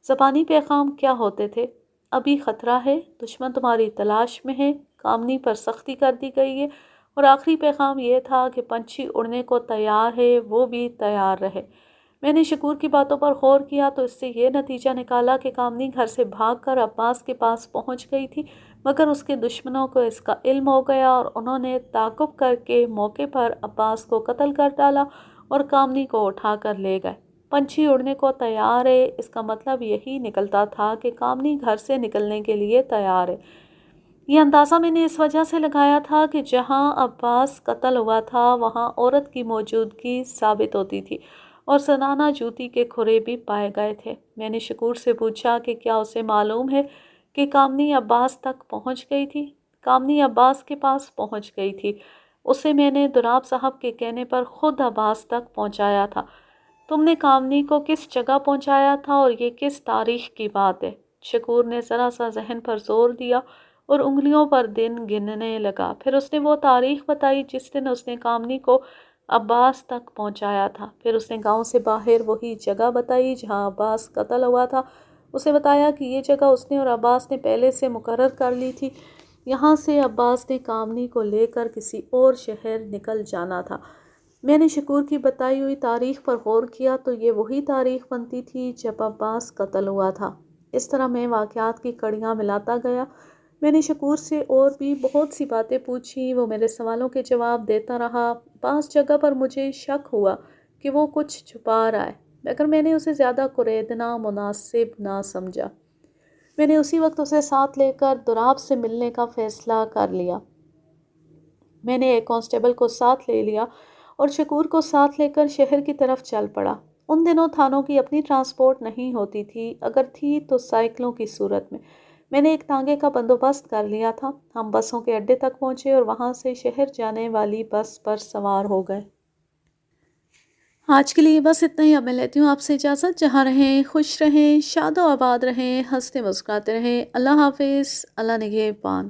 زبانی پیغام کیا ہوتے تھے؟ ابھی خطرہ ہے، دشمن تمہاری تلاش میں ہے، کامنی پر سختی کر دی گئی ہے، اور آخری پیغام یہ تھا کہ پنچھی اڑنے کو تیار ہے، وہ بھی تیار رہے۔ میں نے شکور کی باتوں پر غور کیا تو اس سے یہ نتیجہ نکالا کہ کامنی گھر سے بھاگ کر عباس کے پاس پہنچ گئی تھی، مگر اس کے دشمنوں کو اس کا علم ہو گیا اور انہوں نے تعاقب کر کے موقع پر عباس کو قتل کر ڈالا اور کامنی کو اٹھا کر لے گئے۔ پنچھی اڑنے کو تیار ہے، اس کا مطلب یہی نکلتا تھا کہ کامنی گھر سے نکلنے کے لیے تیار ہے۔ یہ اندازہ میں نے اس وجہ سے لگایا تھا کہ جہاں عباس قتل ہوا تھا وہاں عورت کی موجودگی ثابت ہوتی تھی اور زنانہ جوتی کے کھرے بھی پائے گئے تھے۔ میں نے شکور سے پوچھا کہ کیا اسے معلوم ہے کہ کامنی عباس تک پہنچ گئی تھی؟ کامنی عباس کے پاس پہنچ گئی تھی۔ اسے میں نے دراب صاحب کے کہنے پر خود عباس تک پہنچایا تھا۔ تم نے کامنی کو کس جگہ پہنچایا تھا اور یہ کس تاریخ کی بات ہے؟ شکور نے ذرا سا ذہن پر زور دیا اور انگلیوں پر دن گننے لگا۔ پھر اس نے وہ تاریخ بتائی جس دن اس نے کامنی کو عباس تک پہنچایا تھا۔ پھر اس نے گاؤں سے باہر وہی جگہ بتائی جہاں عباس قتل ہوا تھا۔ اسے بتایا کہ یہ جگہ اس نے اور عباس نے پہلے سے مقرر کر لی تھی۔ یہاں سے عباس نے کامنی کو لے کر کسی اور شہر نکل جانا تھا۔ میں نے شکور کی بتائی ہوئی تاریخ پر غور کیا تو یہ وہی تاریخ بنتی تھی جب عباس قتل ہوا تھا۔ اس طرح میں واقعات کی کڑیاں ملاتا گیا۔ میں نے شکور سے اور بھی بہت سی باتیں پوچھی، وہ میرے سوالوں کے جواب دیتا رہا۔ بعض جگہ پر مجھے شک ہوا کہ وہ کچھ چھپا رہا ہے، مگر میں نے اسے زیادہ کریدنا مناسب نہ سمجھا۔ میں نے اسی وقت اسے ساتھ لے کر دوراب سے ملنے کا فیصلہ کر لیا۔ میں نے ایک کانسٹیبل کو ساتھ لے لیا اور شکور کو ساتھ لے کر شہر کی طرف چل پڑا۔ ان دنوں تھانوں کی اپنی ٹرانسپورٹ نہیں ہوتی تھی، اگر تھی تو سائیکلوں کی صورت میں۔ میں نے ایک تانگے کا بندوبست کر لیا تھا۔ ہم بسوں کے اڈے تک پہنچے اور وہاں سے شہر جانے والی بس پر سوار ہو گئے۔ آج کے لیے بس اتنا ہی۔ اب میں لیتی ہوں آپ سے اجازت۔ جہاں رہیں خوش رہیں، شاد و آباد رہیں، ہنستے مسکراتے رہیں۔ اللہ حافظ، اللہ نگہبان۔